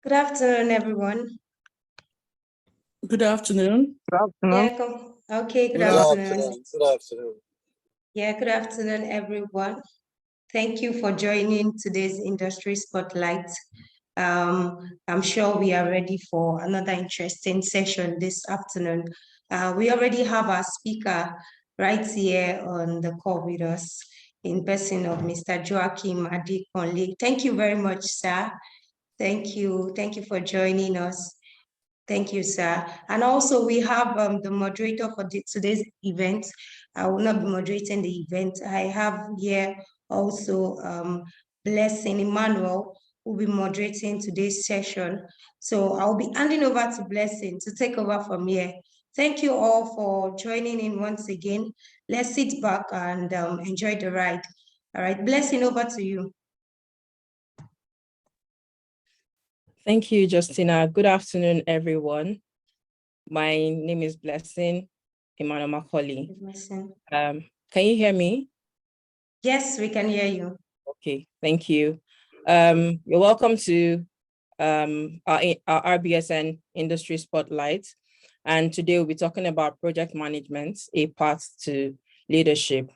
Good afternoon, everyone. Good afternoon. Good afternoon. Okay, good afternoon. Yeah, good afternoon, everyone. Thank you for joining today's Industry Spotlight. I'm sure we are ready for another interesting session this afternoon. We already have our speaker right here on the call with us in person of Mr. Joachim Adekunle. Thank you very much, sir. Thank you. Thank you for joining us. Thank you, sir. And also we have the moderator for today's event. I will not be moderating the event. I have here also Blessing Emmanuel, who will be moderating today's session. So I'll be handing over to Blessing to take over from here. Thank you all for joining in once again. Let's sit back and enjoy the ride. All right, Blessing, over to you. Thank you, Justina. Good afternoon, everyone. My name is Blessing Emmanuel Macaulay. Can you hear me? Yes, we can hear you. Okay, thank you. You're welcome to our RBSN Industry Spotlight. And today we'll be talking about project management, a path to leadership.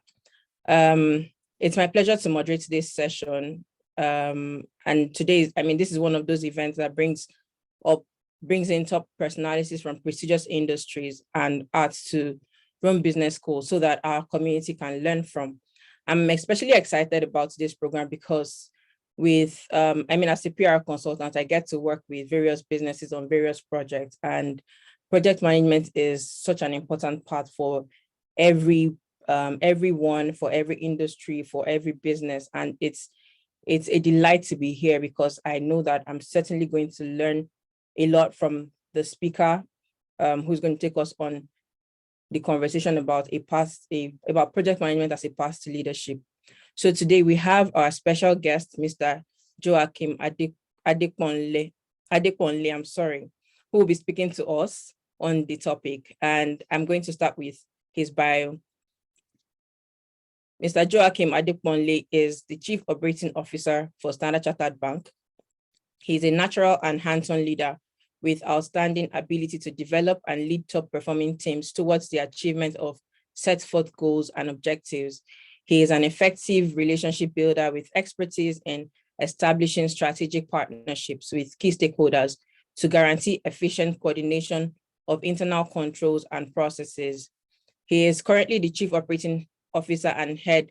It's my pleasure to moderate today's session. And today, this is one of those events that brings in top personalities from prestigious industries and arts to run business schools so that our community can learn from. I'm especially excited about this program because as a PR consultant, I get to work with various businesses on various projects, and project management is such an important part for everyone, for every industry, for every business. And it's a delight to be here because I know that I'm certainly going to learn a lot from the speaker who's going to take us on the conversation about about project management as a path to leadership. So today we have our special guest, Mr. Joachim Adekunle, who will be speaking to us on the topic. And I'm going to start with his bio. Mr. Joachim Adekunle is the Chief Operating Officer for Standard Chartered Bank. He is a natural and hands-on leader with outstanding ability to develop and lead top-performing teams towards the achievement of set forth goals and objectives. He is an effective relationship builder with expertise in establishing strategic partnerships with key stakeholders to guarantee efficient coordination of internal controls and processes. He is currently the Chief Operating Officer and Head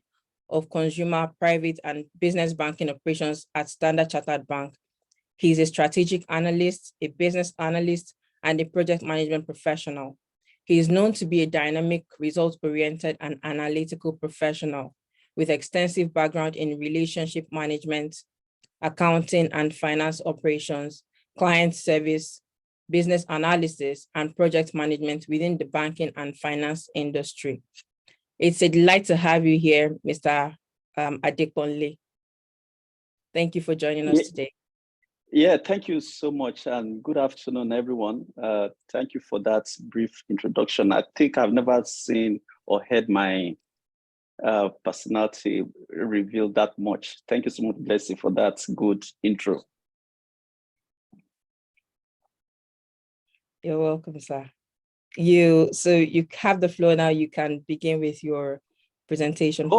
of Consumer, Private, and Business Banking Operations at Standard Chartered Bank. He is a strategic analyst, a business analyst, and a project management professional. He is known to be a dynamic, results-oriented, and analytical professional with extensive background in relationship management, accounting and finance operations, client service, business analysis, and project management within the banking and finance industry. It's a delight to have you here, Mr. Adekunle. Thank you for joining us today. Yeah, thank you so much, and good afternoon, everyone. Thank you for that brief introduction. I think I've never seen or heard my personality revealed that much. Thank you so much, Blessing, for that good intro. You're welcome, sir. You have the floor now. You can begin with your presentation.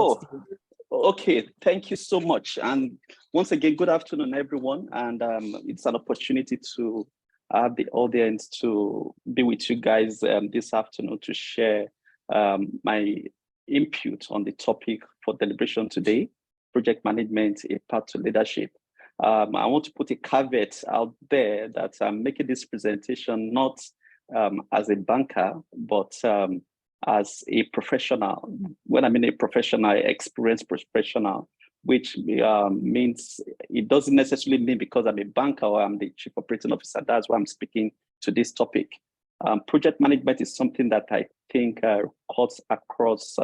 Okay, thank you so much. And once again, good afternoon, everyone. And it's an opportunity to have the audience to be with you guys this afternoon to share my input on the topic for deliberation today, project management, a path to leadership. I want to put a caveat out there that I'm making this presentation not as a banker, but as a professional. When I mean a professional, experienced professional, which means it doesn't necessarily mean because I'm a banker or I'm the Chief Operating Officer. That's why I'm speaking to this topic. Project management is something that I think cuts across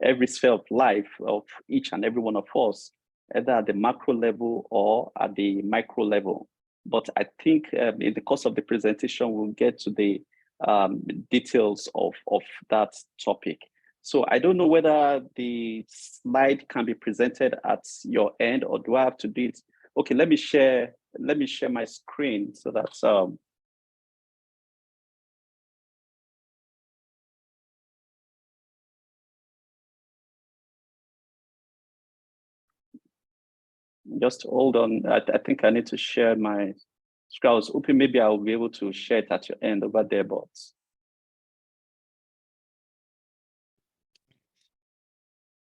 every sphere of life of each and every one of us, either at the macro level or at the micro level. But I think in the course of the presentation, we'll get to the details of that topic. So I don't know whether the slide can be presented at your end, or do I have to do it Okay, let me share my screen so that just hold on. I think I need to share my screen. I was hoping maybe I'll be able to share it at your end over there, but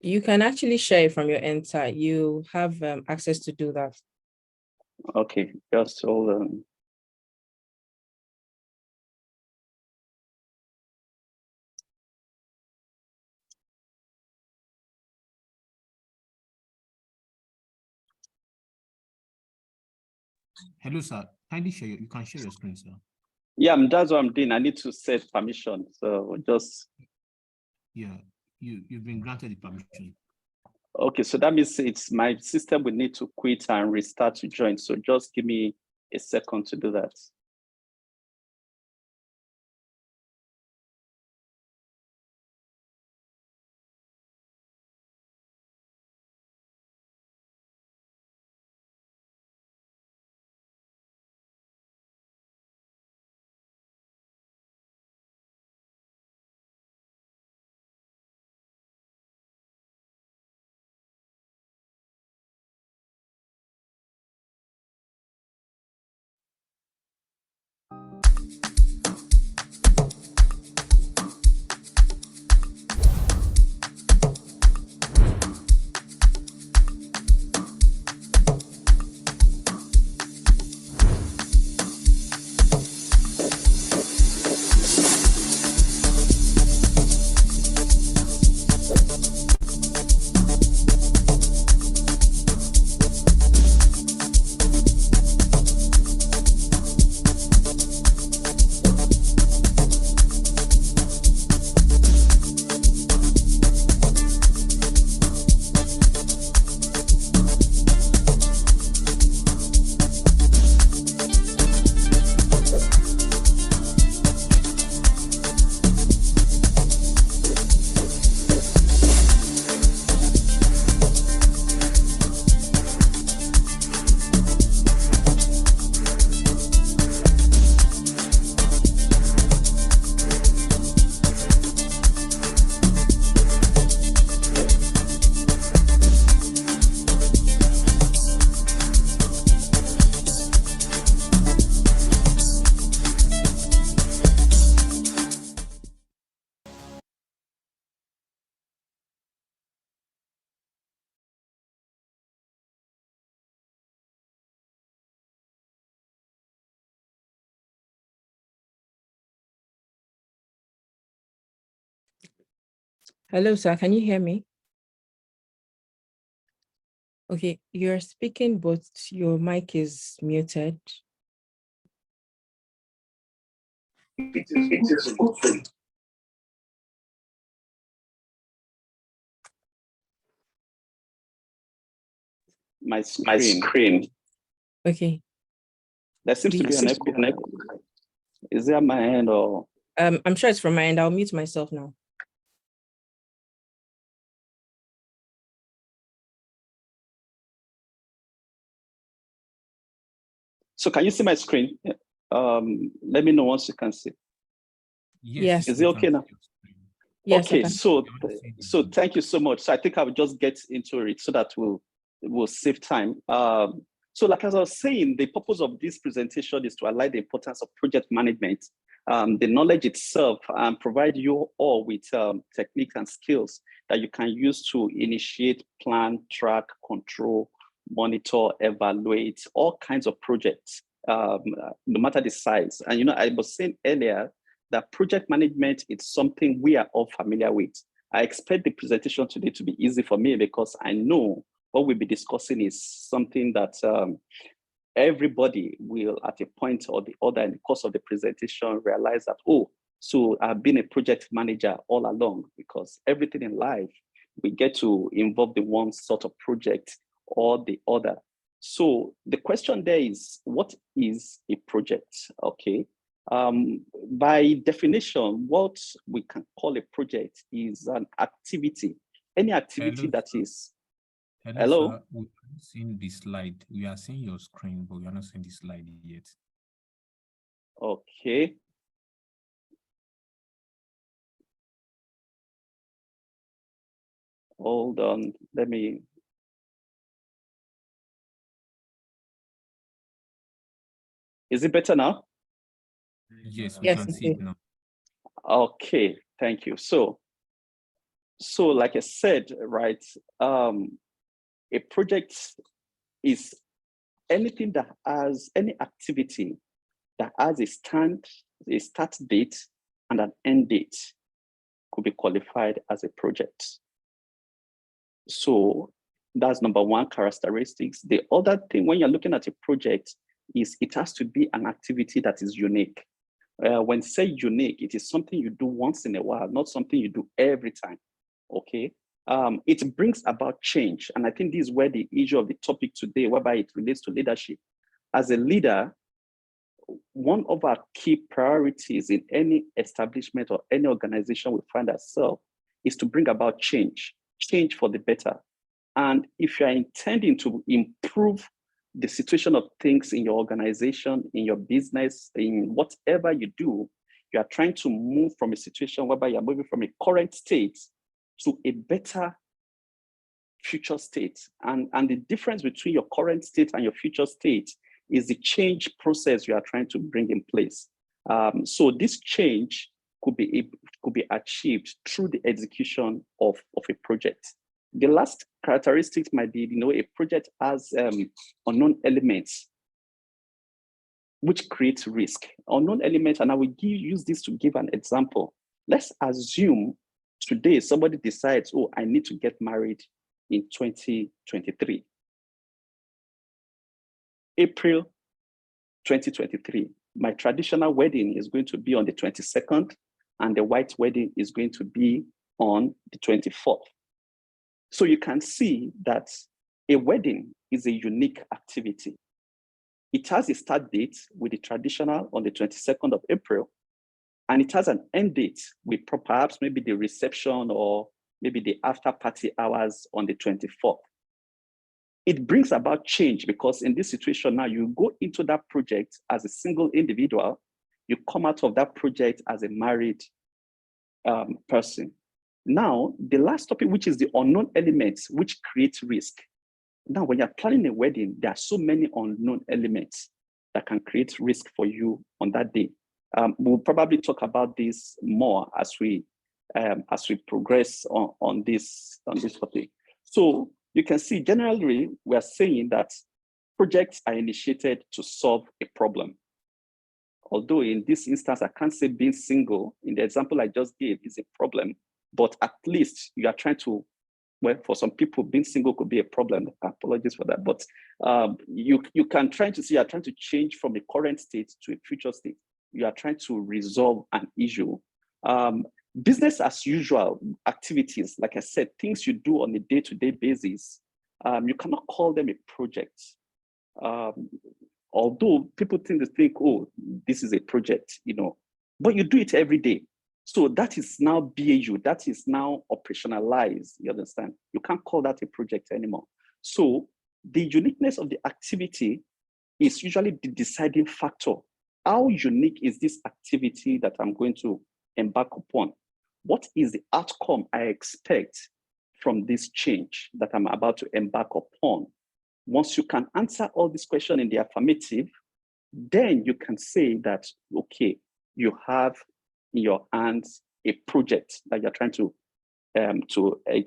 You can actually share it from your end side. You have access to do that. okay, just hold on. Hello, sir. Kindly share. You can share your screen, sir. Yeah, that's what I'm doing. I need to set permission. So just Yeah, you've been granted the permission. okay. So that means it's my system will need to quit and restart to join. So just give me a second to do that. Hello, sir. Can you hear me? Okay, you're speaking, but your mic is muted. My screen. Okay. There seems to be an echo. Is it at my end or? I'm sure it's from my end. I'll mute myself now. So can you see my screen? Let me know once you can see. Yes. Is it okay now? Yes. Okay, so thank you so much. So I think I will just get into it so that we'll save time. So like as I was saying, the purpose of this presentation is to highlight the importance of project management, the knowledge itself, and provide you all with techniques and skills that you can use to initiate, plan, track, control, monitor, evaluate all kinds of projects, no matter the size. And I was saying earlier that project management is something we are all familiar with. I expect the presentation today to be easy for me because I know what we'll be discussing is something that everybody will at a point or the other in the course of the presentation realize that, oh, so I've been a project manager all along, because everything in life, we get to involve the one sort of project or the other. So the question there is, what is a project? Okay. By definition, what we can call a project is an activity, any activity that is. Hello? Sir. We're seeing the slide. We are seeing your screen, but we are not seeing the slide yet. Okay. Hold on, let me. Is it better now? Yes, we Yes, can it see it is. now. Okay, thank you. So like I said, right, a project is anything that has any activity that has a start date and an end date could be qualified as a project. So that's number one characteristics. The other thing when you're looking at a project is it has to be an activity that is unique. When say unique, it is something you do once in a while, not something you do every time, okay? It brings about change. And I think this is where the issue of the topic today, whereby it relates to leadership. As a leader, one of our key priorities in any establishment or any organization we find ourselves is to bring about change for the better. And if you're intending to improve the situation of things in your organization, in your business, in whatever you do, you are trying to move from a situation whereby you're moving from a current state to a better future state. And the difference between your current state and your future state is the change process you are trying to bring in place. So this change could be achieved through the execution of a project. The last characteristics might be, a project has unknown elements which creates risk. Unknown elements, and I will use this to give an example. Let's assume today somebody decides, oh, I need to get married in 2023. April 2023, my traditional wedding is going to be on the 22nd, and the white wedding is going to be on the 24th. So you can see that a wedding is a unique activity. It has a start date with the traditional on the 22nd of April, and it has an end date with perhaps maybe the reception or maybe the after party hours on the 24th. It brings about change because in this situation now, you go into that project as a single individual, you come out of that project as a married person. Now, the last topic, which is the unknown elements, which create risk. Now, when you're planning a wedding, there are so many unknown elements that can create risk for you on that day. We'll probably talk about this more as we progress on this topic. So you can see generally we're saying that projects are initiated to solve a problem. Although in this instance, I can't say being single, in the example I just gave, is a problem, but at least you are trying to, well, for some people, being single could be a problem. Apologies for that, but you can try to see, you're trying to change from a current state to a future state. You are trying to resolve an issue. Business as usual activities, like I said, things you do on a day-to-day basis, you cannot call them a project. Although people tend to think, oh, this is a project, but you do it every day. So that is now BAU, that is now operationalized, you understand? You can't call that a project anymore. So the uniqueness of the activity is usually the deciding factor. How unique is this activity that I'm going to embark upon? What is the outcome I expect from this change that I'm about to embark upon? Once you can answer all these questions in the affirmative, then you can say that, okay, you have in your hands a project that you're trying to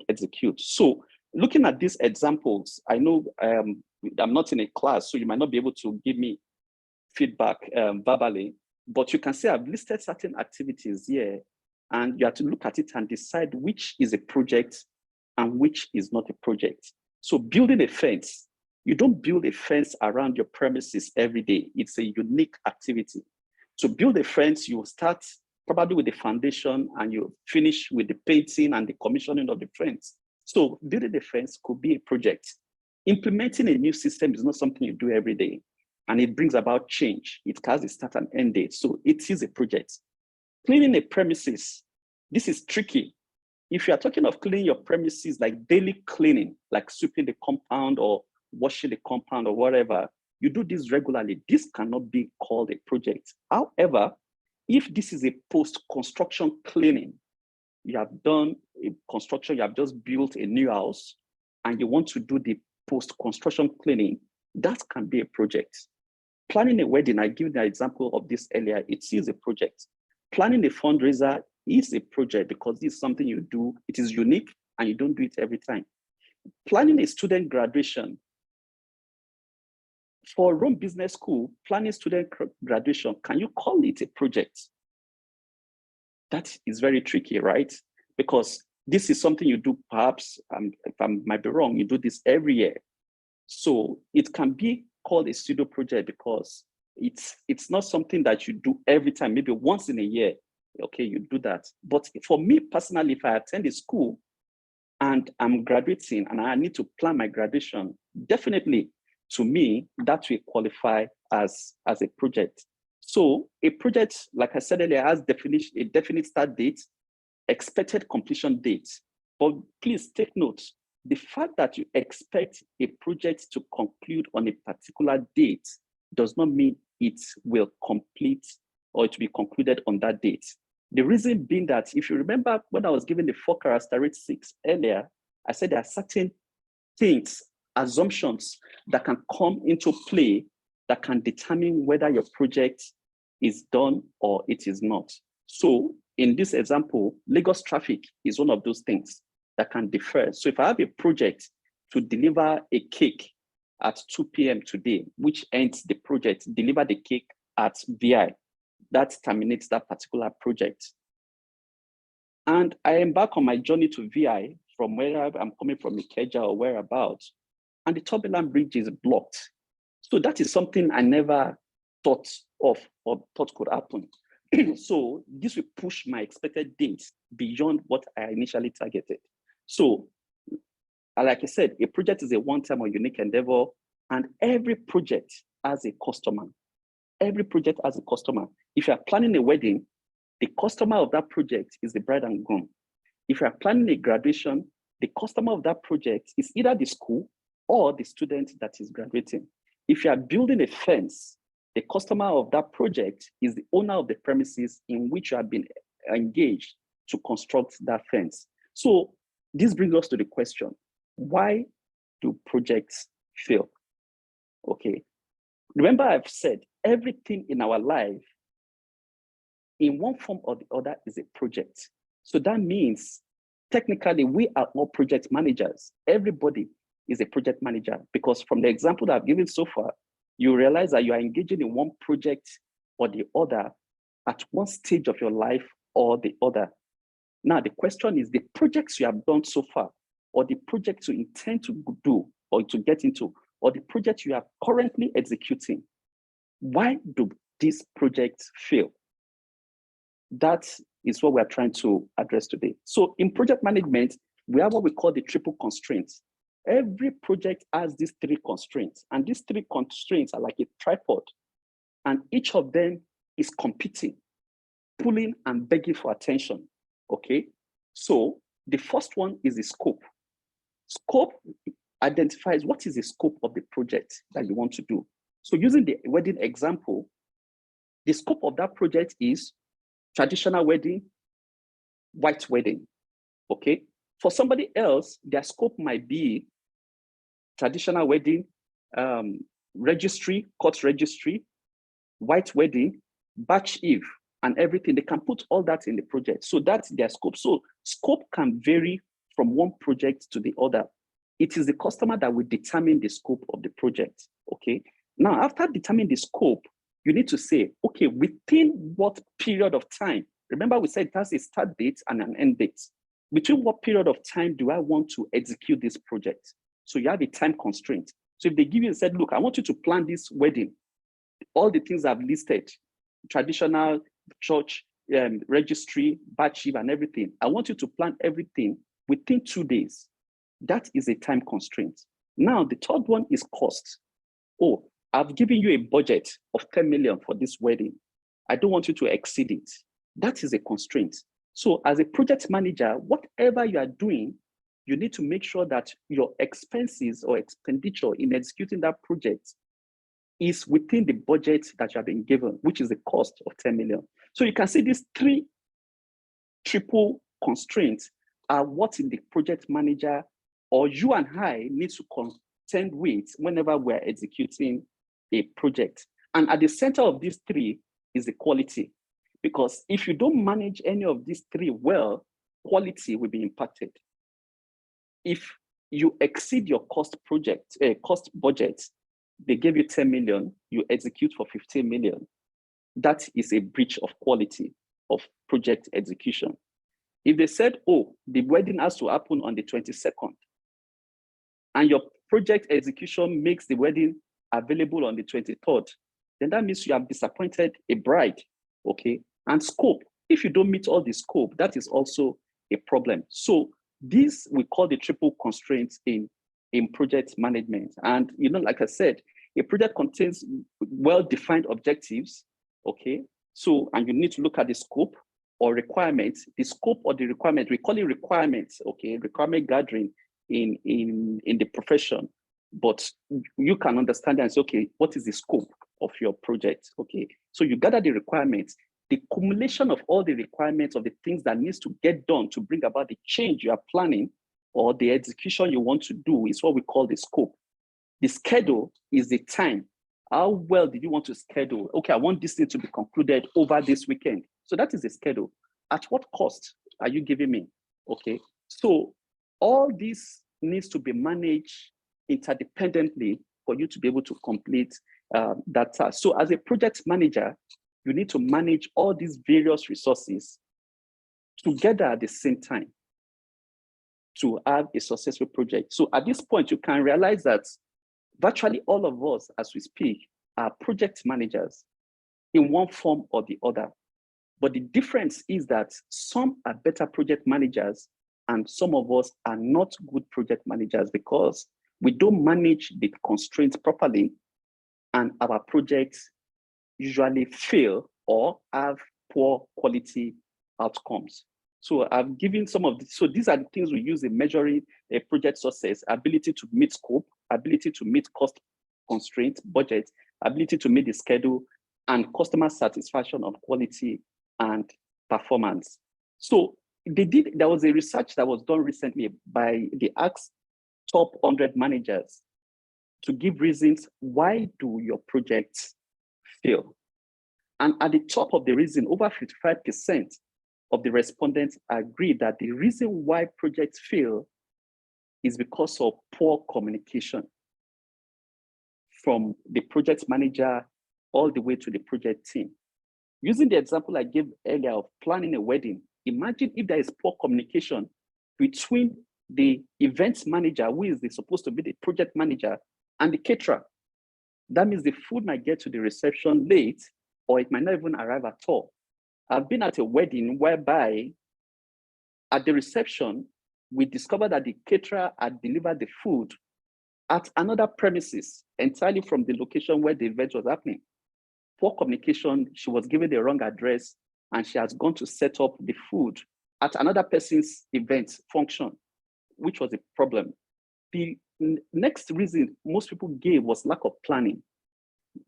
execute. So looking at these examples, I know I'm not in a class, so you might not be able to give me feedback verbally, but you can say I've listed certain activities here, and you have to look at it and decide which is a project and which is not a project. So building a fence, you don't build a fence around your premises every day. It's a unique activity. To build a fence, you start probably with the foundation and you finish with the painting and the commissioning of the fence. So building a fence could be a project. Implementing a new system is not something you do every day, and it brings about change. It has a start and end date, so it is a project. Cleaning a premises, this is tricky If you are talking of cleaning your premises, like daily cleaning, like sweeping the compound or washing the compound or whatever, you do this regularly, this cannot be called a project. However, if this is a post-construction cleaning, you have done a construction, you have just built a new house, and you want to do the post-construction cleaning, that can be a project. Planning a wedding, I gave the example of this earlier, it is a project. Planning a fundraiser is a project because this is something you do, it is unique and you don't do it every time. Planning a student graduation. For Rome Business School, planning student graduation, can you call it a project? That is very tricky, right? Because this is something you do, perhaps, if I might be wrong, you do this every year. So it can be called a pseudo project because it's not something that you do every time, maybe once in a year, okay, you do that. But for me personally, if I attend a school and I'm graduating and I need to plan my graduation, definitely to me, that will qualify as a project. So a project, like I said earlier, has a definite start date, expected completion date. But please take note, the fact that you expect a project to conclude on a particular date does not mean it will complete or it will be concluded on that date. The reason being that if you remember when I was giving the 4 characteristics earlier, I said there are certain things, assumptions that can come into play that can determine whether your project is done or it is not. So in this example, Lagos traffic is one of those things that can differ. So if I have a project to deliver a cake at 2 p.m. today, which ends the project, deliver the cake at VI, that terminates that particular project. And I embark on my journey to VI from where I'm coming from, Ikeja or whereabouts, and the Tobiland Bridge is blocked. So that is something I never thought of or thought could happen. So this will push my expected date beyond what I initially targeted. So like I said, a project is a one-time or unique endeavor, and every project has a customer. Every project has a customer. If you are planning a wedding, the customer of that project is the bride and groom. If you are planning a graduation, the customer of that project is either the school or the student that is graduating. If you are building a fence, the customer of that project is the owner of the premises in which you have been engaged to construct that fence. So this brings us to the question, why do projects fail? Okay, remember I've said everything in our life in one form or the other is a project. So that means technically we are all project managers. Everybody is a project manager because from the example that I've given so far, you realize that you are engaging in one project or the other at one stage of your life or the other. Now, the question is the projects you have done so far or the projects you intend to do or to get into or the projects you are currently executing, why do these projects fail? That is what we're trying to address today. So in project management, we have what we call the triple constraints. Every project has these 3 constraints, and these 3 constraints are like a tripod, and each of them is competing, pulling and begging for attention, okay? So the first one is the scope. Scope identifies what is the scope of the project that you want to do. So using the wedding example, the scope of that project is traditional wedding, white wedding, okay? For somebody else, their scope might be traditional wedding, registry, court registry, white wedding, batch eve, and everything. They can put all that in the project. So that's their scope. So scope can vary from one project to the other. It is the customer that will determine the scope of the project, okay? Now, after determining the scope, you need to say, okay, within what period of time? Remember we said it has a start date and an end date. Between what period of time do I want to execute this project? So you have a time constraint. So if they give you and said, look, I want you to plan this wedding, all the things I've listed, traditional, church, registry, batch eve, and everything, I want you to plan everything within 2 days. That is a time constraint. Now, the third one is cost. Oh, I've given you a budget of 10 million for this wedding. I don't want you to exceed it. That is a constraint. So as a project manager, whatever you are doing, you need to make sure that your expenses or expenditure in executing that project is within the budget that you have been given, which is the cost of 10 million. So you can see these three triple constraints are what the project manager or you and I need to contend with whenever we're executing a project. And at the center of these three is the quality. Because if you don't manage any of these three well, quality will be impacted. If you exceed your cost budget, they gave you 10 million, you execute for 15 million. That is a breach of quality of project execution. If they said, oh, the wedding has to happen on the 22nd, and your project execution makes the wedding available on the 23rd, then that means you have disappointed a bride, okay? And scope, if you don't meet all the scope, that is also a problem. So this we call the triple constraints in project management. And like I said, a project contains well-defined objectives, okay? So, and you need to look at the scope or requirements. The scope or the requirement, we call it requirements, okay? Requirement gathering in the profession. But you can understand and say, okay, what is the scope of your project, okay? So you gather the requirements. The accumulation of all the requirements of the things that needs to get done to bring about the change you are planning or the execution you want to do is what we call the scope. The schedule is the time. How well did you want to schedule? Okay, I want this thing to be concluded over this weekend. So that is the schedule. At what cost are you giving me? Okay, so all this needs to be managed interdependently for you to be able to complete that task. So as a project manager, you need to manage all these various resources together at the same time to have a successful project. So at this point, you can realize that virtually all of us, as we speak, are project managers in one form or the other. But the difference is that some are better project managers and some of us are not good project managers because we don't manage the constraints properly and our projects usually fail or have poor quality outcomes. So I've given some of these. So these are the things we use in measuring a project success: ability to meet scope, ability to meet cost constraints, budget, ability to meet the schedule, and customer satisfaction on quality and performance. So there was a research that was done recently by the Ask Top 100 Managers to give reasons why do your projects fail. And at the top of the reason, over 55% of the respondents agree that the reason why projects fail is because of poor communication from the project manager all the way to the project team. Using the example I gave earlier of planning a wedding, imagine if there is poor communication between the events manager, who is supposed to be the project manager, and the caterer. That means the food might get to the reception late, or it might not even arrive at all. I've been at a wedding whereby at the reception, we discovered that the caterer had delivered the food at another premises entirely from the location where the event was happening. Poor communication, she was given the wrong address and she has gone to set up the food at another person's event function, which was a problem. The next reason most people gave was lack of planning.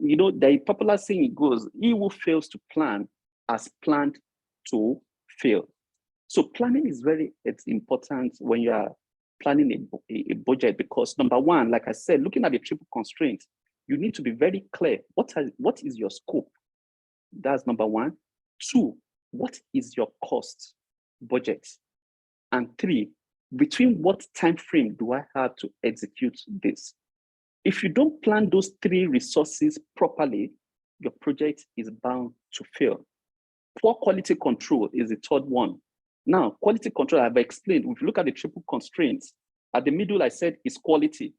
The popular saying goes, he who fails to plan has planned to fail. So planning is it's important when you are planning a budget because number one, like I said, looking at the triple constraint, you need to be very clear. What is your scope? That's number one. Two, what is your cost budget? And three, between what time frame do I have to execute this? If you don't plan those three resources properly, your project is bound to fail. Poor quality control is the third one. Now, quality control, I've explained. If you look at the triple constraints, at the middle, I said is quality.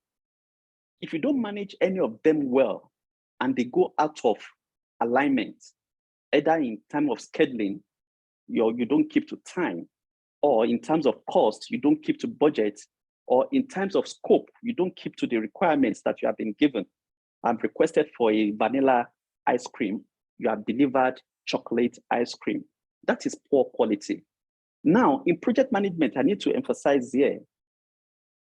If you don't manage any of them well, and they go out of alignment, either in terms of scheduling, you don't keep to time, or in terms of cost, you don't keep to budget, or in terms of scope, you don't keep to the requirements that you have been given. I've requested for a vanilla ice cream. You have delivered chocolate ice cream. That is poor quality. Now, in project management, I need to emphasize here,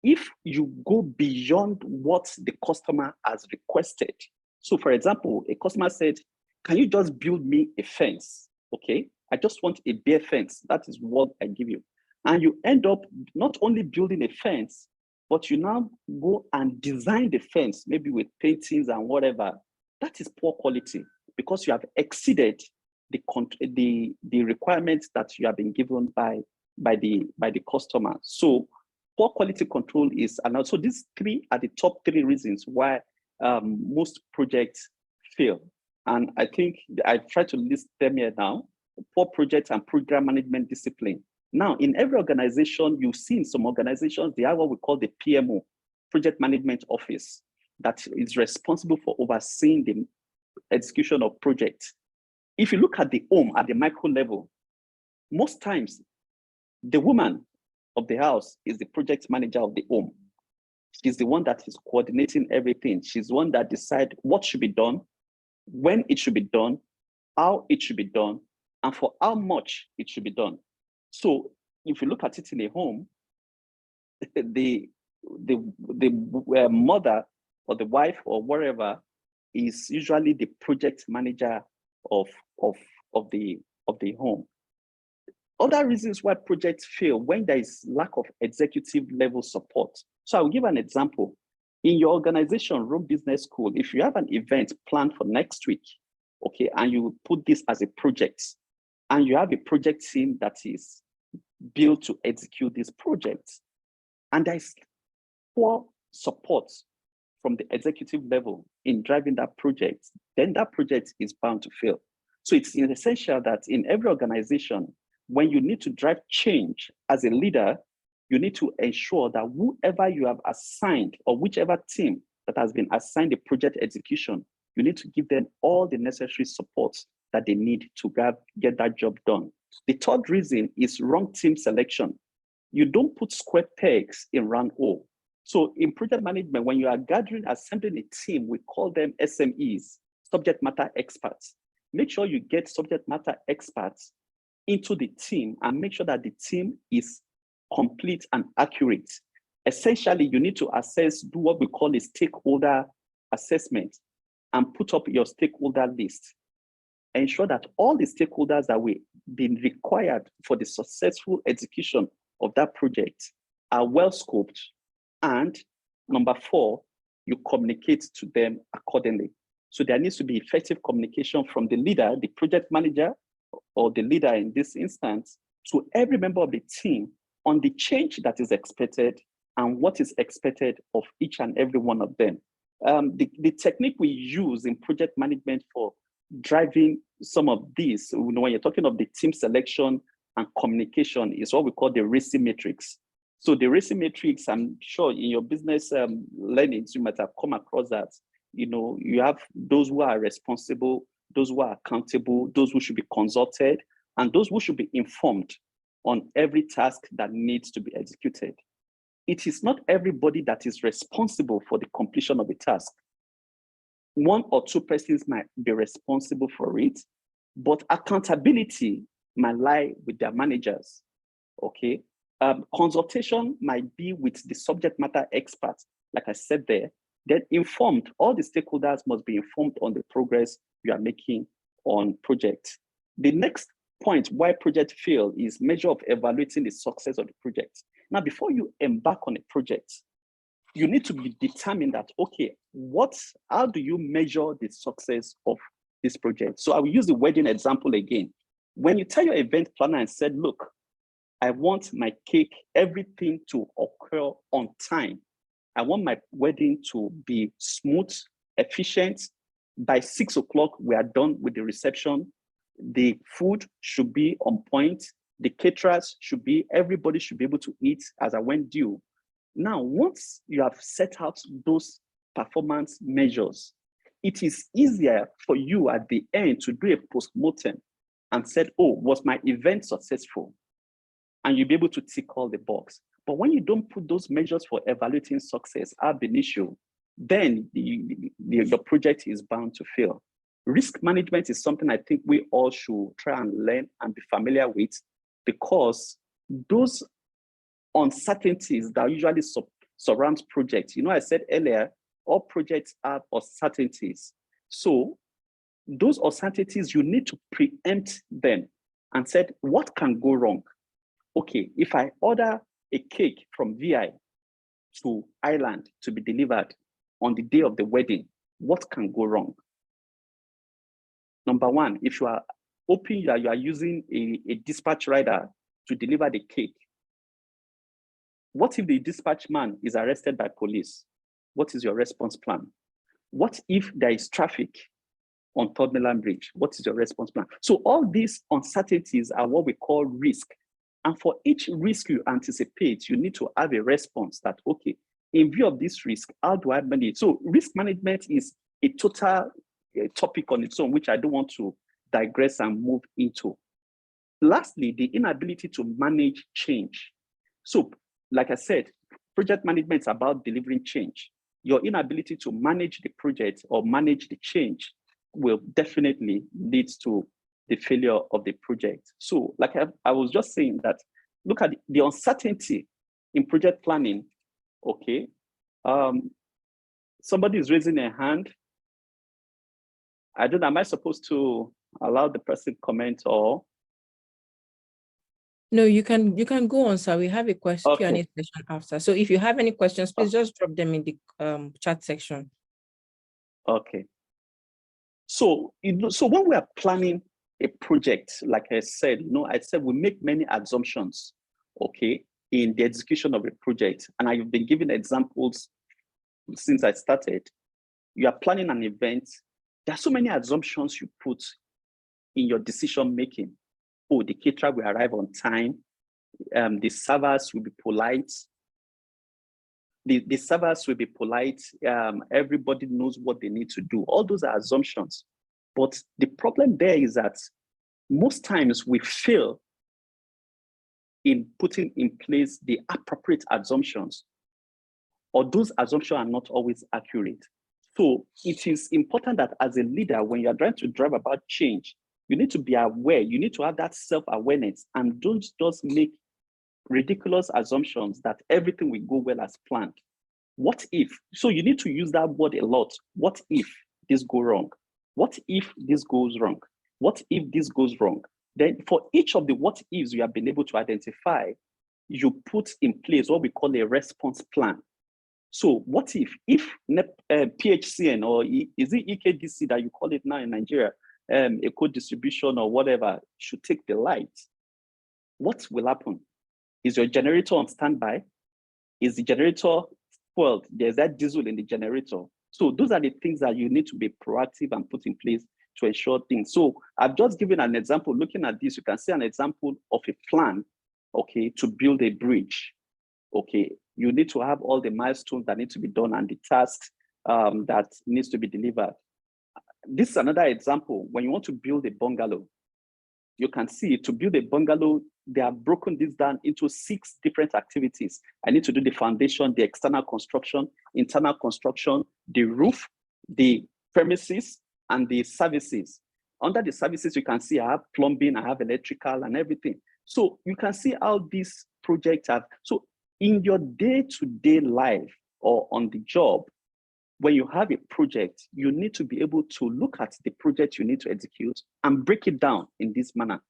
if you go beyond what the customer has requested. So for example, a customer said, can you just build me a fence? Okay, I just want a bare fence. That is what I give you. And you end up not only building a fence, but you now go and design the fence, maybe with paintings and whatever. That is poor quality because you have exceeded the requirements that you have been given by the customer. So poor quality control is, and also these three are the top three reasons why most projects fail. And I think I try to list them here now. Poor project and program management discipline. Now, in every organization, you've seen some organizations, they have what we call the PMO, Project Management Office, that is responsible for overseeing the execution of projects. If you look at the home at the micro level, most times the woman of the house is the project manager of the home. She's the one that is coordinating everything. She's the one that decides what should be done, when it should be done, how it should be done, and for how much it should be done. So if you look at it in a home, the mother or the wife or whatever is usually the project manager of the home. Other reasons why projects fail when there is lack of executive level support. So I'll give an example. In your organization, Rome Business School, if you have an event planned for next week, okay, and you put this as a project, and you have a project team that is built to execute this project, and there is poor support from the executive level in driving that project, then that project is bound to fail. So it's essential that in every organization, when you need to drive change as a leader, you need to ensure that whoever you have assigned or whichever team that has been assigned the project execution, you need to give them all the necessary support that they need to get that job done. The third reason is wrong team selection. You don't put square pegs in round hole. So in project management, when you are assembling a team, we call them SMEs, subject matter experts. Make sure you get subject matter experts into the team and make sure that the team is complete and accurate. Essentially, you need to do what we call a stakeholder assessment and put up your stakeholder list. Ensure that all the stakeholders that will be required for the successful execution of that project are well scoped. And number 4, you communicate to them accordingly. So there needs to be effective communication from the leader, the project manager, or the leader in this instance, to every member of the team on the change that is expected and what is expected of each and every one of them. The technique we use in project management for driving some of these, when you're talking of the team selection and communication, is what we call the RACI matrix. So the RACI matrix, I'm sure in your business learnings, you might have come across that. You have those who are responsible, those who are accountable, those who should be consulted, and those who should be informed on every task that needs to be executed. It is not everybody that is responsible for the completion of a task. 1 or 2 persons might be responsible for it, but accountability might lie with their managers, okay? Consultation might be with the subject matter experts, like I said there. Then informed, all the stakeholders must be informed on the progress you are making on projects. The next point why projects fail is measure of evaluating the success of the project. Now, before you embark on a project, you need to be determined that, okay, how do you measure the success of this project? So I will use the wedding example again. When you tell your event planner and said, look, I want my cake, everything to occur on time. I want my wedding to be smooth, efficient. By 6 o'clock, we are done with the reception. The food should be on point. The caterers everybody should be able to eat as I went due. Now, once you have set out those performance measures, it is easier for you at the end to do a post-mortem and said, oh, was my event successful? And you'll be able to tick all the box. But when you don't put those measures for evaluating success ab initio, then your project is bound to fail. Risk management is something I think we all should try and learn and be familiar with, because those uncertainties that usually surround projects. I said earlier, all projects have uncertainties. So those uncertainties, you need to preempt them and said, what can go wrong? Okay, if I order a cake from VI to Ireland to be delivered on the day of the wedding, what can go wrong? Number one, if you are hoping that you are using a dispatch rider to deliver the cake, what if the dispatch man is arrested by police? What is your response plan? What if there is traffic on Third Mainland Bridge? What is your response plan? So all these uncertainties are what we call risk. And for each risk you anticipate, you need to have a response that, okay, in view of this risk, how do I manage it? So risk management is a total topic on its own, which I don't want to digress and move into. Lastly, the inability to manage change. So, like I said, project management is about delivering change. Your inability to manage the project or manage the change will definitely lead to the failure of the project. So, like I was just saying that, look at the uncertainty in project planning. Okay, somebody is raising a hand. I don't know, am I supposed to allow the person comment or? No, you can go on, sir. We have a question Okay. Q&A session after. So if you have any questions, please just drop them in the chat section. Okay. So, so when we are planning a project, like I said, I said we make many assumptions, okay, in the execution of a project. And I've been giving examples since I started. You are planning an event. There are so many assumptions you put in your decision making. Oh, the caterer will arrive on time. The servers will be polite. The servers will be polite. Everybody knows what they need to do. All those are assumptions. But the problem there is that most times we fail in putting in place the appropriate assumptions, or those assumptions are not always accurate. So it is important that as a leader, when you're trying to drive about change, you need to be aware, you need to have that self-awareness and don't just make ridiculous assumptions that everything will go well as planned. What if? So you need to use that word a lot. What if this goes wrong? What if this goes wrong? What if this goes wrong? Then for each of the what ifs you have been able to identify, you put in place what we call a response plan. So what if PHCN, or is it EKDC that you call it now in Nigeria, a code distribution or whatever, should take the light? What will happen? Is your generator on standby? Is the generator spoiled? There's that diesel in the generator. So those are the things that you need to be proactive and put in place to ensure things. So I've just given an example. Looking at this, you can see an example of a plan, okay, to build a bridge. Okay, you need to have all the milestones that need to be done and the tasks that needs to be delivered. This is another example. When you want to build a bungalow, you can see to build a bungalow, they have broken this down into 6 different activities. I need to do the foundation, the external construction, internal construction, the roof, the premises, and the services. Under the services, you can see I have plumbing, I have electrical and everything. So you can see how these projects have, so in your day-to-day life or on the job, when you have a project, you need to be able to look at the project you need to execute and break it down in this manner.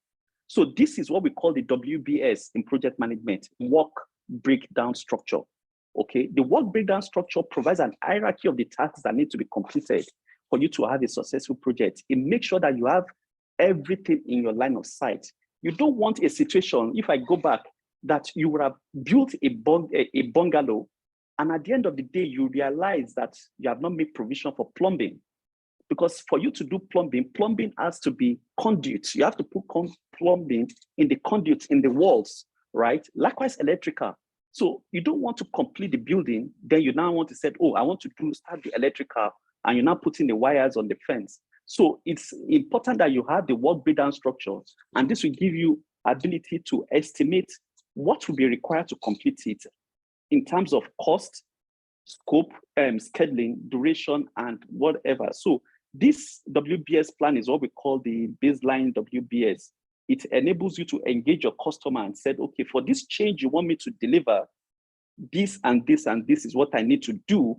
So this is what we call the WBS in project management, work breakdown structure. Okay, the work breakdown structure provides an hierarchy of the tasks that need to be completed for you to have a successful project. It makes sure that you have everything in your line of sight. You don't want a situation, if I go back, that you would have built a bungalow, and at the end of the day, you realize that you have not made provision for plumbing. Because for you to do plumbing, plumbing has to be conduits. You have to put plumbing in the conduits in the walls, right? Likewise, electrical. So you don't want to complete the building, then you now want to say, oh, I want to start the electrical, and you're now putting the wires on the fence. So it's important that you have the work breakdown structure, and this will give you ability to estimate what will be required to complete it in terms of cost, scope, scheduling, duration, and whatever. So this WBS plan is what we call the baseline WBS. It enables you to engage your customer and said, okay, for this change you want me to deliver, this and this and this is what I need to do.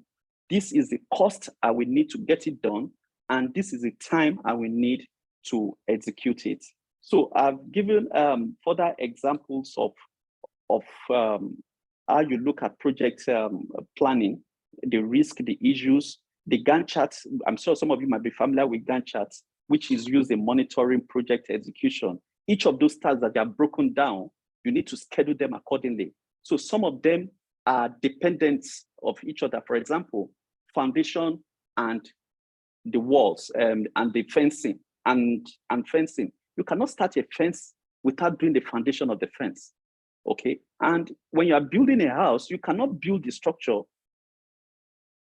This is the cost I will need to get it done. And this is the time I will need to execute it. So I've given further examples of how you look at project planning, the risk, the issues, the Gantt chart. I'm sure some of you might be familiar with Gantt charts, which is used in monitoring project execution. Each of those tasks that they are broken down, you need to schedule them accordingly. So some of them are dependent of each other. For example, foundation and the walls and the fencing and fencing. You cannot start a fence without doing the foundation of the fence. Okay. And when you are building a house, you cannot build the structure.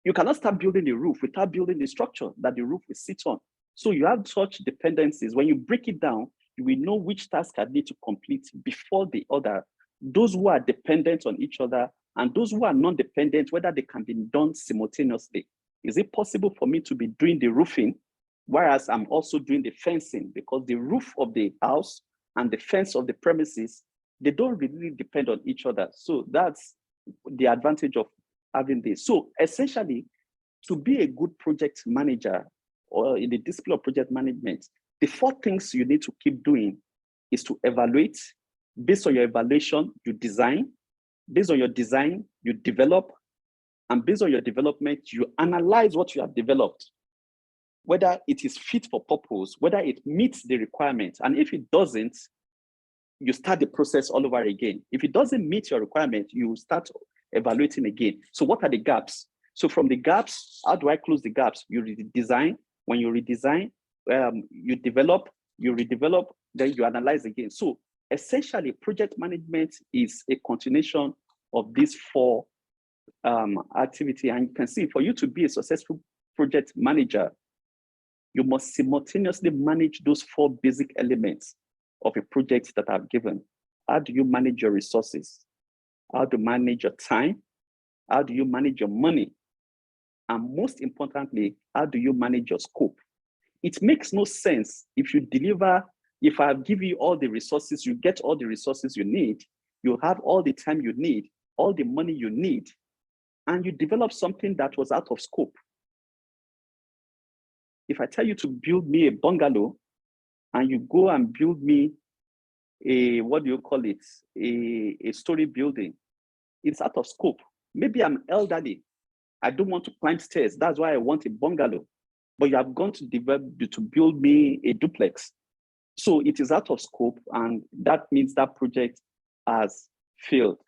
You cannot start building the roof without building the structure that the roof will sit on. So you have such dependencies. When you break it down, you will know which task I need to complete before the other. Those who are dependent on each other and those who are non-dependent, whether they can be done simultaneously. Is it possible for me to be doing the roofing, whereas I'm also doing the fencing? Because the roof of the house and the fence of the premises, they don't really depend on each other. So that's the advantage of having this. So essentially, to be a good project manager or in the discipline of project management, the 4 things you need to keep doing is to evaluate. Based on your evaluation, you design. Based on your design, you develop. And based on your development, you analyze what you have developed, whether it is fit for purpose, whether it meets the requirement. And if it doesn't, you start the process all over again. If it doesn't meet your requirement, you start evaluating again. So what are the gaps? So from the gaps, how do I close the gaps? You redesign. When you redesign, you develop, you redevelop, then you analyze again. So essentially, project management is a continuation of these 4 activity. And you can see, for you to be a successful project manager, you must simultaneously manage those 4 basic elements of a project that I've given. How do you manage your resources? How do you manage your time? How do you manage your money? And most importantly, how do you manage your scope? It makes no sense if you deliver, if I give you all the resources, you get all the resources you need, you have all the time you need, all the money you need, and you develop something that was out of scope. If I tell you to build me a bungalow and you go and build me a, what do you call it? A story building, it's out of scope. Maybe I'm elderly. I don't want to climb stairs. That's why I want a bungalow. But you have gone to build me a duplex. So it is out of scope, and that means that project has failed.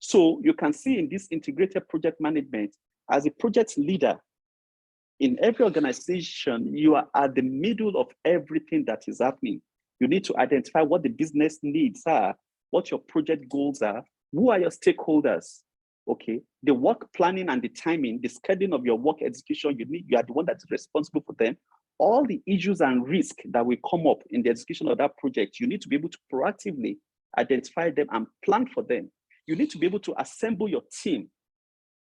So you can see in this integrated project management, as a project leader, in every organization, you are at the middle of everything that is happening. You need to identify what the business needs are, what your project goals are, who are your stakeholders, okay? The work planning and the timing, the scheduling of your work execution, you are the one that's responsible for them. All the issues and risks that will come up in the execution of that project, you need to be able to proactively identify them and plan for them. You need to be able to assemble your team.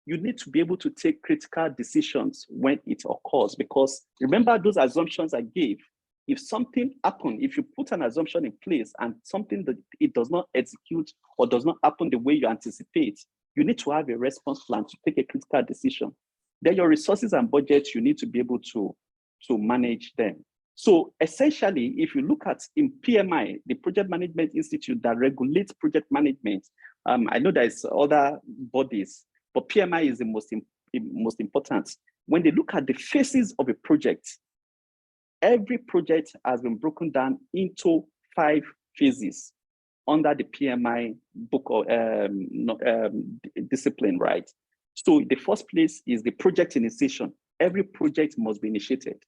You need to be able to take critical decisions when it occurs, because remember those assumptions I gave. If something happens, if you put an assumption in place and something that it does not execute or does not happen the way you anticipate, you need to have a response plan to take a critical decision. Then your resources and budget, you need to be able to manage them. So essentially, if you look at in PMI, the Project Management Institute that regulates project management, I know there's other bodies, but PMI is the most important. When they look at the phases of a project, every project has been broken down into 5 phases under the PMI book or discipline, right? So the first place is the project initiation. Every project must be initiated,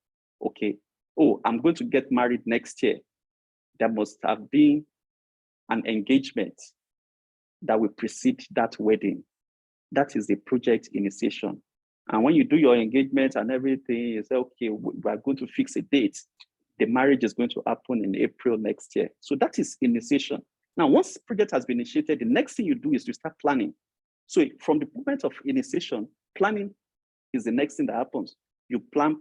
okay? Oh, I'm going to get married next year. There must have been an engagement that will precede that wedding. That is the project initiation. And when you do your engagement and everything, you say, okay, we're going to fix a date. The marriage is going to happen in April next year. So that is initiation. Now, once the project has been initiated, the next thing you do is to start planning. So from the moment of initiation, planning is the next thing that happens. You plan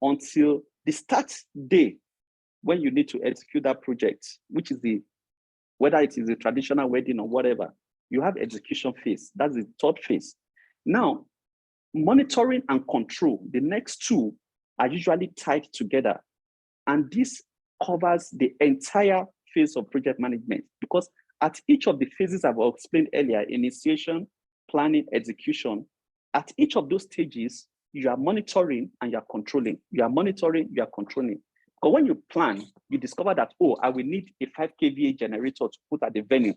until the start day when you need to execute that project, which is whether it is a traditional wedding or whatever, you have execution phase. That's the third phase. Now, monitoring and control, the next two are usually tied together. And this covers the entire phase of project management, because at each of the phases I've explained earlier, initiation, planning, execution, at each of those stages, you are monitoring and you're controlling. You are monitoring, you are controlling. But when you plan, you discover that, oh, I will need a 5 kVA generator to put at the venue.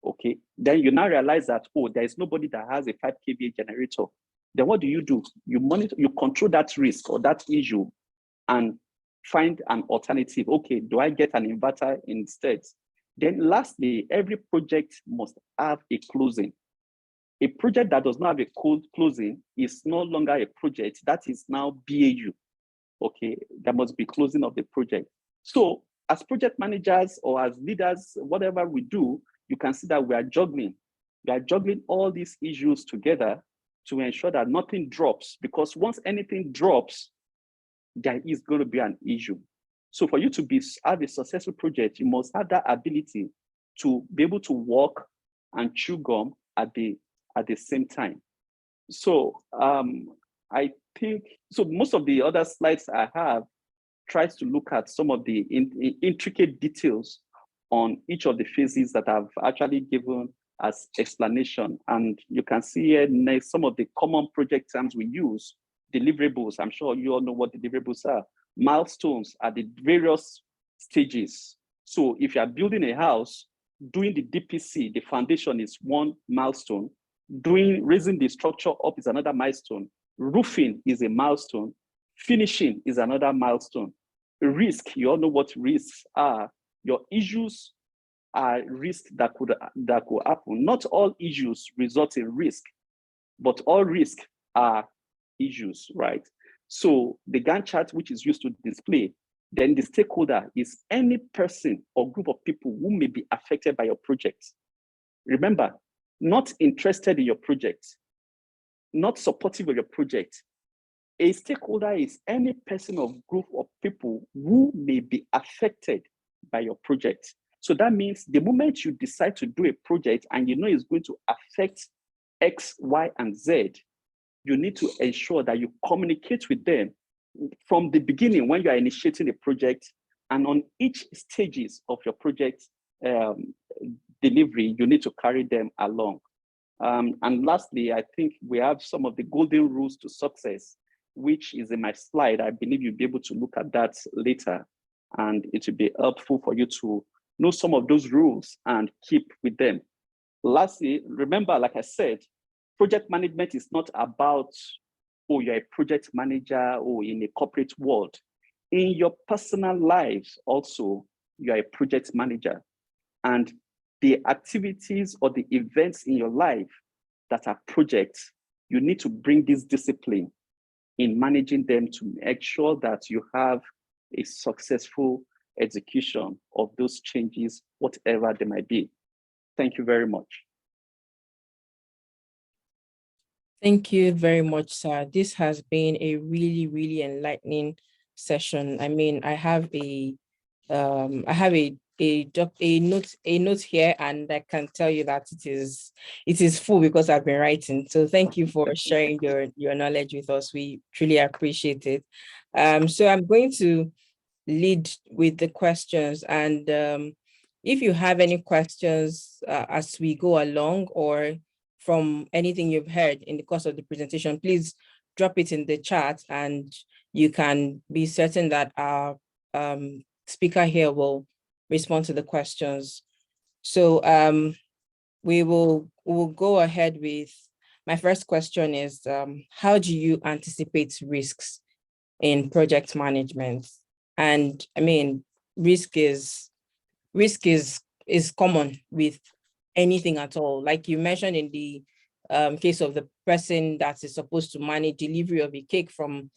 Okay, then you now realize that, oh, there is nobody that has a 5 kVA generator. Then what do? You monitor, you control that risk or that issue and find an alternative. Okay, do I get an inverter instead? Then lastly, every project must have a closing. A project that does not have a cold closing is no longer a project. That is now BAU. Okay, there must be closing of the project. So as project managers or as leaders, whatever we do, you can see that we are juggling. We are juggling all these issues together to ensure that nothing drops, because once anything drops, there is going to be an issue. So for you to have a successful project, you must have that ability to be able to walk and chew gum at the same time. So I think, so most of the other slides I have tries to look at some of the intricate details on each of the phases that I've actually given as explanation. And you can see here next some of the common project terms we use. Deliverables, I'm sure you all know what deliverables are. Milestones are the various stages. So if you are building a house, doing the DPC, the foundation is one milestone. Raising the structure up is another milestone. Roofing is a milestone. Finishing is another milestone. Risk, you all know what risks are. Your issues are risks that could happen. Not all issues result in risk, but all risks are issues, right? So the Gantt chart, which is used to display, then the stakeholder is any person or group of people who may be affected by your project. Remember, not interested in your project, not supportive of your project. A stakeholder is any person or group of people who may be affected by your project. So that means the moment you decide to do a project and you know it's going to affect X, Y, and Z, you need to ensure that you communicate with them from the beginning when you are initiating a project, and on each stages of your project delivery, you need to carry them along. And lastly, I think we have some of the golden rules to success, which is in my slide. I believe you'll be able to look at that later, and it will be helpful for you to know some of those rules and keep with them. Lastly, remember, like I said, project management is not about, oh, you're a project manager or in a corporate world. In your personal lives also, you're a project manager. And the activities or the events in your life that are projects, you need to bring this discipline in managing them to make sure that you have a successful execution of those changes, whatever they might be. Thank you very much. Thank you very much, sir. This has been a really, really enlightening session. I mean, I have a note here, and I can tell you that it is full because I've been writing. So thank you for sharing your knowledge with us. We truly appreciate it. So I'm going to lead with the questions, and if you have any questions as we go along or from anything you've heard in the course of the presentation, please drop it in the chat, and you can be certain that our speaker here will respond to the questions. So we will go ahead with, my first question is, how do you anticipate risks in project management? And I mean, risk is common with anything at all. Like you mentioned in the case of the person that is supposed to manage delivery of a cake from,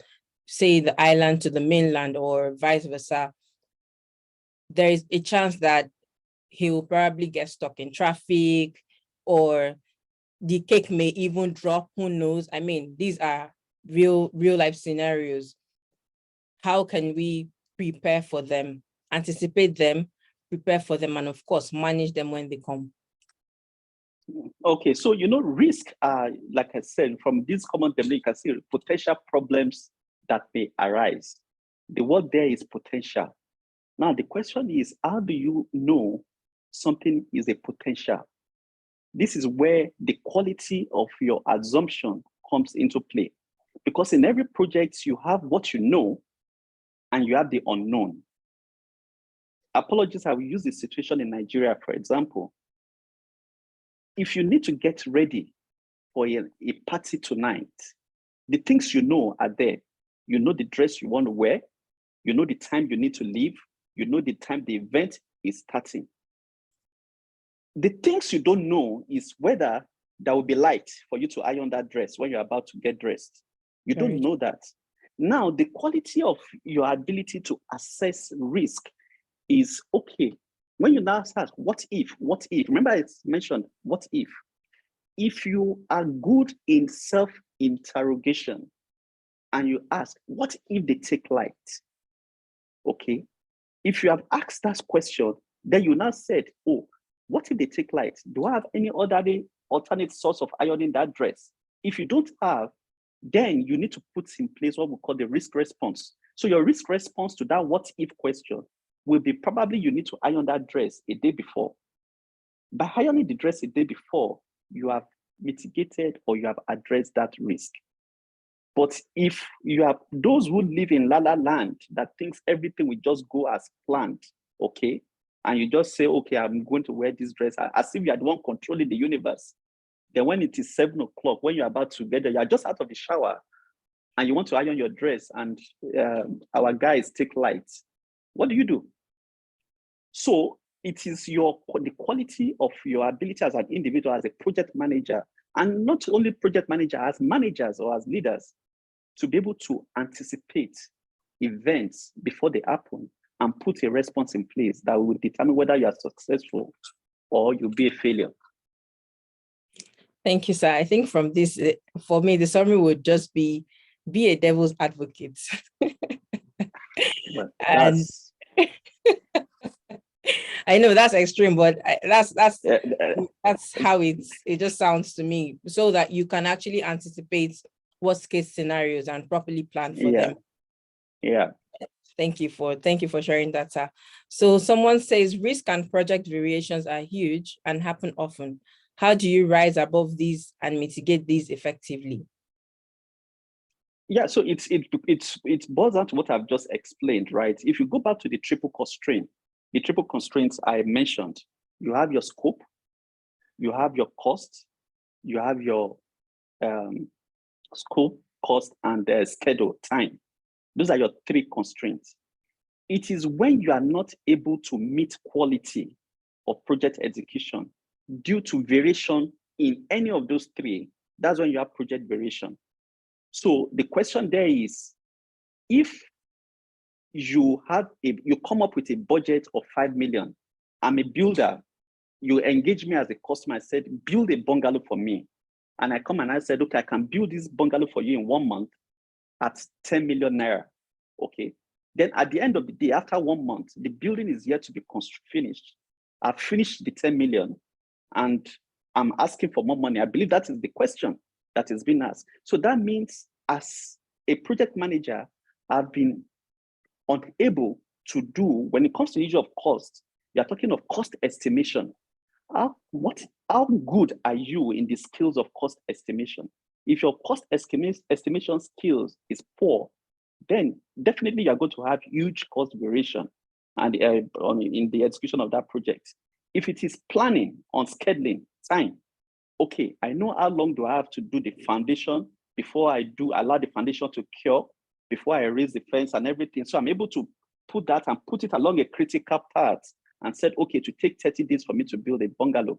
say, the island to the mainland or vice versa, there is a chance that he will probably get stuck in traffic, or the cake may even drop, who knows? I mean, these are real life scenarios. How can we prepare for them? anticipate them, prepare for them, and of course, manage them when they come? Okay, so risk, like I said, from this common denominator, you can see potential problems that may arise. The word there is potential. Now, the question is, how do you know something is a potential? This is where the quality of your assumption comes into play. Because in every project, you have what you know and you have the unknown. Apologies, I will use the situation in Nigeria, for example. If you need to get ready for a party tonight, the things you know are there. You know the dress you want to wear. You know the time you need to leave. You know the time the event is starting. The things you don't know is whether there will be light for you to iron that dress when you're about to get dressed. You don't know that. Now, the quality of your ability to assess risk is, okay, when you now ask, what if? Remember it's mentioned, what if? If you are good in self-interrogation and you ask, what if they take light? Okay. If you have asked that question, then you now said, oh, what if they take light? Do I have any other alternate source of ironing that dress? If you don't have, then you need to put in place what we call the risk response. So your risk response to that what if question will be probably you need to iron that dress a day before. By ironing the dress a day before, you have mitigated or you have addressed that risk. But if you have those who live in la la land that thinks everything will just go as planned, okay, and you just say, okay, I'm going to wear this dress as if you are the one controlling the universe. Then when it is 7 o'clock, when you're about to get there, you're just out of the shower and you want to iron your dress and our guys take light. What do? So it is the quality of your ability as an individual, as a project manager, and not only project manager, as managers or as leaders, to be able to anticipate events before they happen and put a response in place that will determine whether you are successful or you'll be a failure. Thank you, sir. I think from this, for me, the summary would just be a devil's advocate. Well, and I know that's extreme, but that's how it just sounds to me, so that you can actually anticipate worst case scenarios and properly plan for them. Yeah. Thank you for sharing that, sir. So someone says risk and project variations are huge and happen often. How do you rise above these and mitigate these effectively? Yeah, so it boils down to what I've just explained, right? If you go back to the triple constraint, the triple constraints I mentioned, you have your scope, you have your cost, you have your scope, cost, and schedule, time. Those are your 3 constraints. It is when you are not able to meet quality of project execution due to variation in any of those 3, that's when you have project variation. So the question there is, if you come up with a budget of 5 million, I'm a builder, you engage me as a customer, I said, build a bungalow for me. And I come and I said, okay, I can build this bungalow for you in 1 month at 10 million naira. Okay. Then at the end of the day, after 1 month, the building is yet to be finished. I've finished the 10 million and I'm asking for more money. I believe that is the question that is being asked. So that means as a project manager, I've been unable to do, when it comes to the issue of cost, you're talking of cost estimation. How good are you in the skills of cost estimation? If your cost estimation skills is poor, then definitely you're going to have huge cost variation and in the execution of that project. If it is planning on scheduling time, okay, I know how long do I have to do the foundation before I allow the foundation to cure, before I raise the fence and everything. So I'm able to put that and put it along a critical path and said, okay, to take 30 days for me to build a bungalow.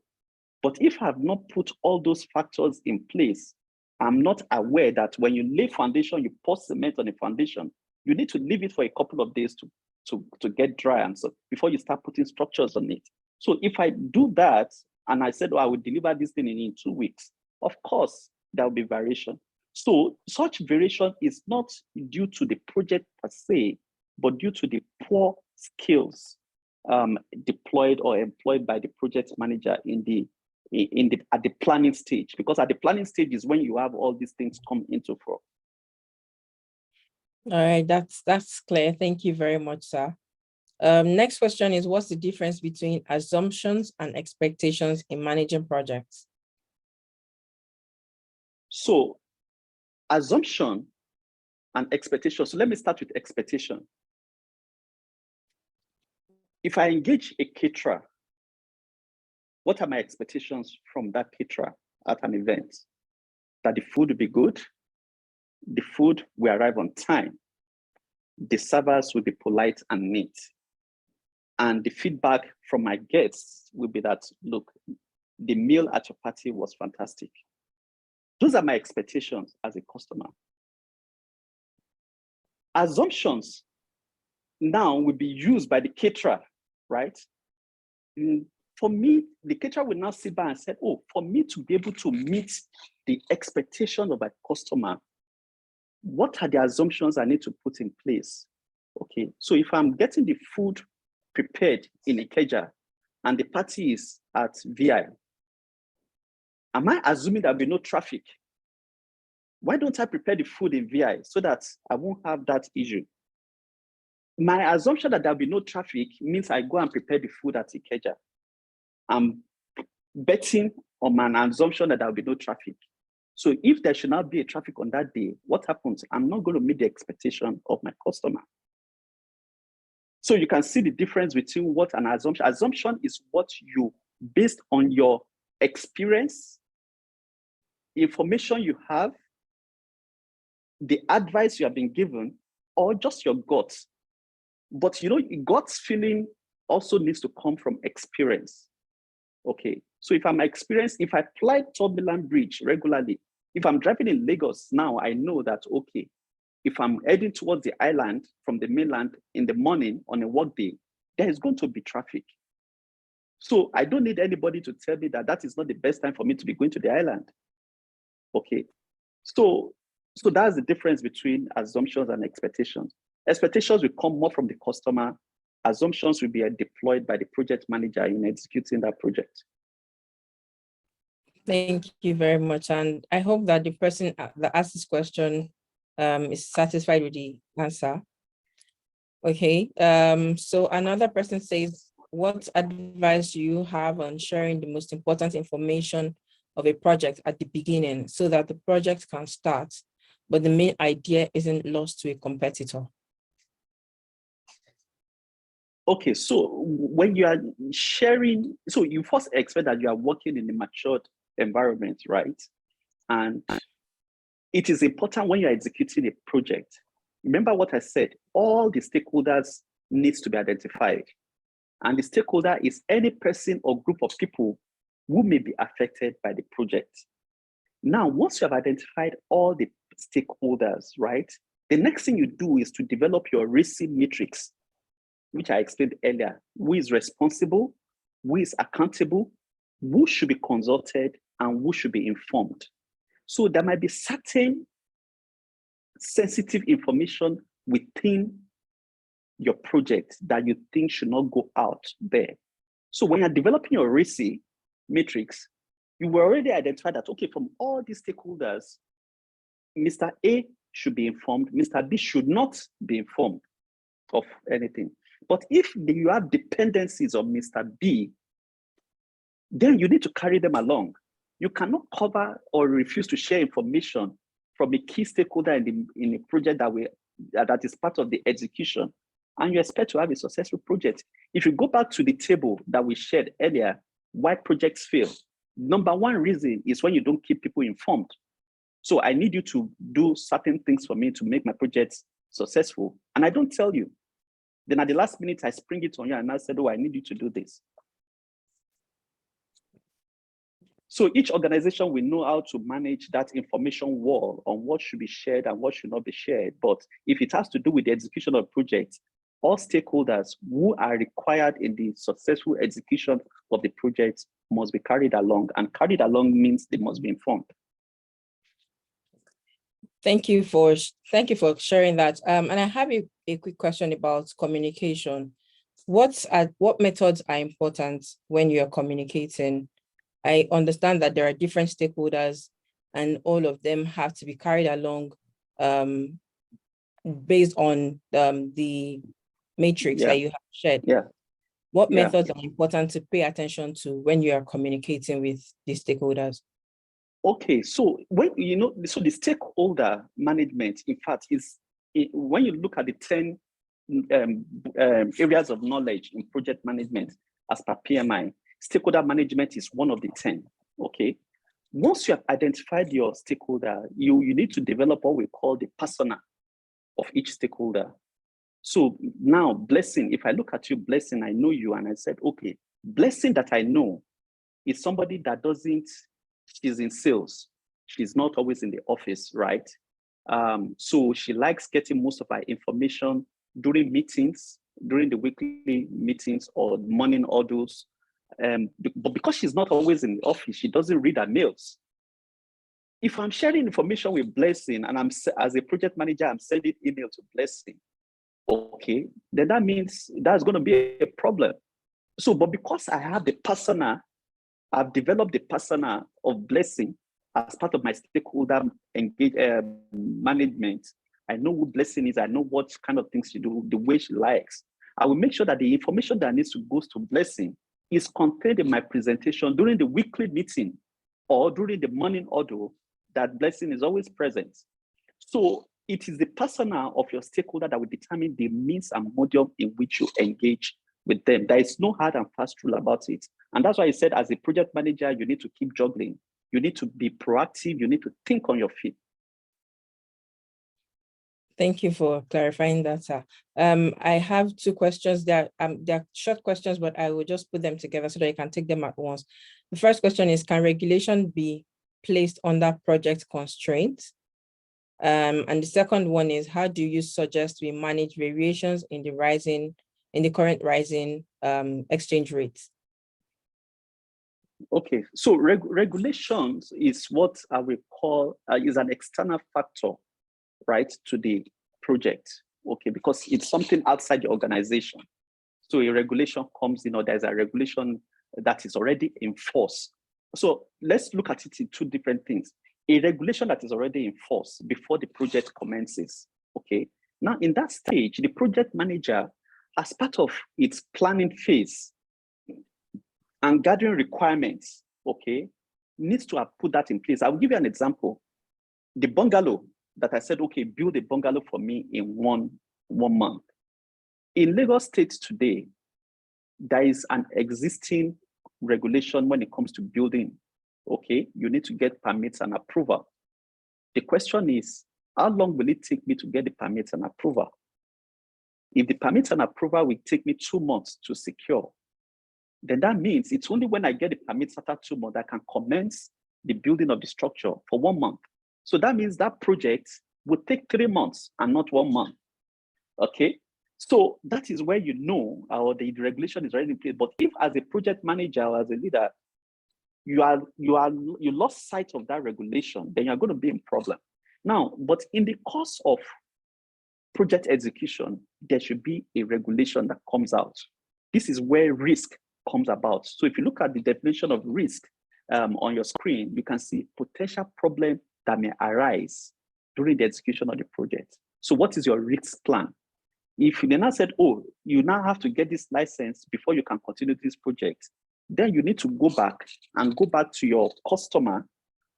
But if I have not put all those factors in place, I'm not aware that when you lay foundation, you pour cement on a foundation, you need to leave it for a couple of days to get dry and so before you start putting structures on it. So if I do that, and I said, oh, I will deliver this thing in 2 weeks, of course, there will be variation. So such variation is not due to the project per se, but due to the poor skills deployed or employed by the project manager at the planning stage, because at the planning stage is when you have all these things come into fore. All right, that's clear. Thank you very much, sir. Next question is, what's the difference between assumptions and expectations in managing projects? So assumption and expectation. So let me start with expectation. If I engage a caterer, what are my expectations from that caterer at an event? That the food will be good, the food will arrive on time, the servers will be polite and neat. And the feedback from my guests will be that, look, the meal at your party was fantastic. Those are my expectations as a customer. Assumptions now will be used by the caterer, right? For me, the caterer will now sit back and say, oh, for me to be able to meet the expectation of a customer, what are the assumptions I need to put in place? Okay, so if I'm getting the food prepared in Ikeja and the party is at VI, am I assuming there'll be no traffic? Why don't I prepare the food in VI so that I won't have that issue? My assumption that there'll be no traffic means I go and prepare the food at Ikeja. I'm betting on an assumption that there'll be no traffic. So if there should not be a traffic on that day, what happens? I'm not going to meet the expectation of my customer. So you can see the difference between what an assumption. Assumption is what you, based on your experience, information you have, the advice you have been given, or just your gut. But you know, gut's feeling also needs to come from experience. Okay, so if I'm experienced, if I fly Third Mainland Bridge regularly, if I'm driving in Lagos now, I know that, okay, if I'm heading towards the island from the mainland in the morning on a work day, there is going to be traffic. So I don't need anybody to tell me that that is not the best time for me to be going to the island. Okay, so that's the difference between assumptions and expectations. Expectations will come more from the customer. Assumptions will be deployed by the project manager in executing that project. Thank you very much. And I hope that the person that asked this question is satisfied with the answer. Okay, so another person says, what advice do you have on sharing the most important information of a project at the beginning so that the project can start, but the main idea isn't lost to a competitor? Okay, so when you are sharing, so you first expect that you are working in a matured environment, right? And it is important when you're executing a project. Remember what I said, all the stakeholders needs to be identified. And the stakeholder is any person or group of people who may be affected by the project. Now, once you have identified all the stakeholders, right? The next thing you do is to develop your RISI matrix, which I explained earlier. Who is responsible, who is accountable, who should be consulted, and who should be informed. So there might be certain sensitive information within your project that you think should not go out there. So when you're developing your RISI matrix, you will already identify that, okay, from all these stakeholders, Mr. A should be informed, Mr. B should not be informed of anything. But if you have dependencies on Mr. B, then you need to carry them along. You cannot cover or refuse to share information from a key stakeholder in a project that is part of the execution, and you expect to have a successful project. If you go back to the table that we shared earlier, why projects fail, number one reason is when you don't keep people informed. So I need you to do certain things for me to make my projects successful, and I don't tell you. Then at the last minute, I spring it on you and I said, oh, I need you to do this. So each organization will know how to manage that information wall on what should be shared and what should not be shared. But if it has to do with the execution of projects, all stakeholders who are required in the successful execution of the project must be carried along, and carried along means they must be informed. Thank you for sharing that. And I have a quick question about communication. What methods are important when you are communicating? I understand that there are different stakeholders and all of them have to be carried along based on the matrix that you have shared. What methods are important to pay attention to when you are communicating with the stakeholders? Okay, so so the stakeholder management, in fact, when you look at the 10 areas of knowledge in project management as per PMI, stakeholder management is one of the 10. Okay, once you have identified your stakeholder, you need to develop what we call the persona of each stakeholder. So now, Blessing, if I look at you, Blessing, I know you, and I said, okay, Blessing that I know is somebody that she's in sales. She's not always in the office, right? So she likes getting most of her information during meetings, during the weekly meetings or morning orders. But because she's not always in the office, she doesn't read her mails. If I'm sharing information with Blessing and as a project manager, I'm sending email to Blessing, okay, then that means that's going to be a problem. So, but because I have the persona, I've developed the persona of Blessing as part of my stakeholder management. I know who Blessing is. I know what kind of things she do, the way she likes. I will make sure that the information that needs to go to Blessing is contained in my presentation during the weekly meeting or during the morning order, that Blessing is always present. So it is the persona of your stakeholder that will determine the means and medium in which you engage with them. There is no hard and fast rule about it. And that's why I said, as a project manager, you need to keep juggling. You need to be proactive. You need to think on your feet. Thank you for clarifying that, sir. I have two questions that they're short questions, but I will just put them together so that you can take them at once. The first question is, can regulation be placed under project constraints? And the second one is, how do you suggest we manage variations in the current rising exchange rates? Okay, so regulations is what I will call is an external factor, right, to the project. Okay, because it's something outside the organization. So a regulation comes, there's a regulation that is already in force. So let's look at it in two different things. A regulation that is already in force before the project commences. Okay, now in that stage, the project manager, as part of its planning phase and gathering requirements, okay, needs to have put that in place. I will give you an example. The bungalow that I said, okay, build a bungalow for me in one month. In Lagos State today, there is an existing regulation when it comes to building. Okay, you need to get permits and approval. The question is, how long will it take me to get the permits and approval? If the permits and approval will take me 2 months to secure, then that means it's only when I get the permits after 2 months that I can commence the building of the structure for 1 month. So that means that project will take 3 months and not 1 month. Okay, so that is where or the regulation is already in place. But if as a project manager or as a leader, you lost sight of that regulation, then you're going to be in problem. Now, but in the course of project execution, there should be a regulation that comes out. This is where risk comes about. So if you look at the definition of risk on your screen, you can see potential problem that may arise during the execution of the project. So what is your risk plan? If you now said, oh, you now have to get this license before you can continue this project, then you need to go back to your customer,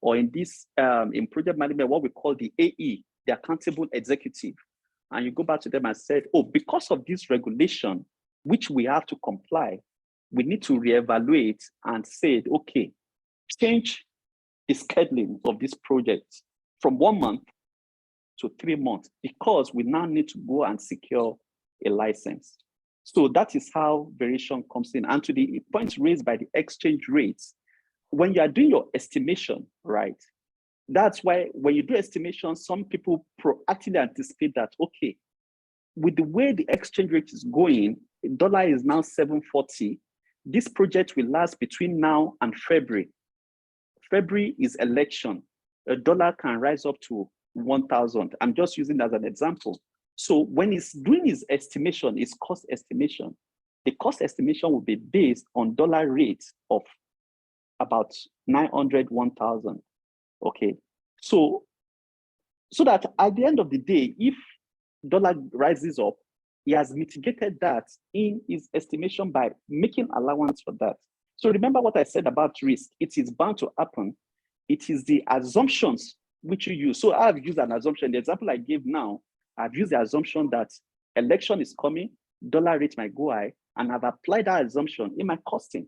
or in this, in project management, what we call the AE, the accountable executive. And you go back to them and said, oh, because of this regulation, which we have to comply, we need to reevaluate and say, okay, change the scheduling of this project from 1 month to 3 months, because we now need to go and secure a license. So that is how variation comes in. And to the points raised by the exchange rates, when you are doing your estimation, right, that's why when you do estimation, some people proactively anticipate that, okay, with the way the exchange rate is going, the dollar is now 740. This project will last between now and February. February is election. A dollar can rise up to 1,000. I'm just using that as an example. So when he's doing his estimation, his cost estimation, the cost estimation will be based on dollar rates of about 900, 1,000. Okay. So that at the end of the day, if dollar rises up, he has mitigated that in his estimation by making allowance for that. So remember what I said about risk. It is bound to happen. It is the assumptions which you use. So I've used an assumption. The example I gave now, I've used the assumption that election is coming, dollar rate might go high, and I've applied that assumption in my costing.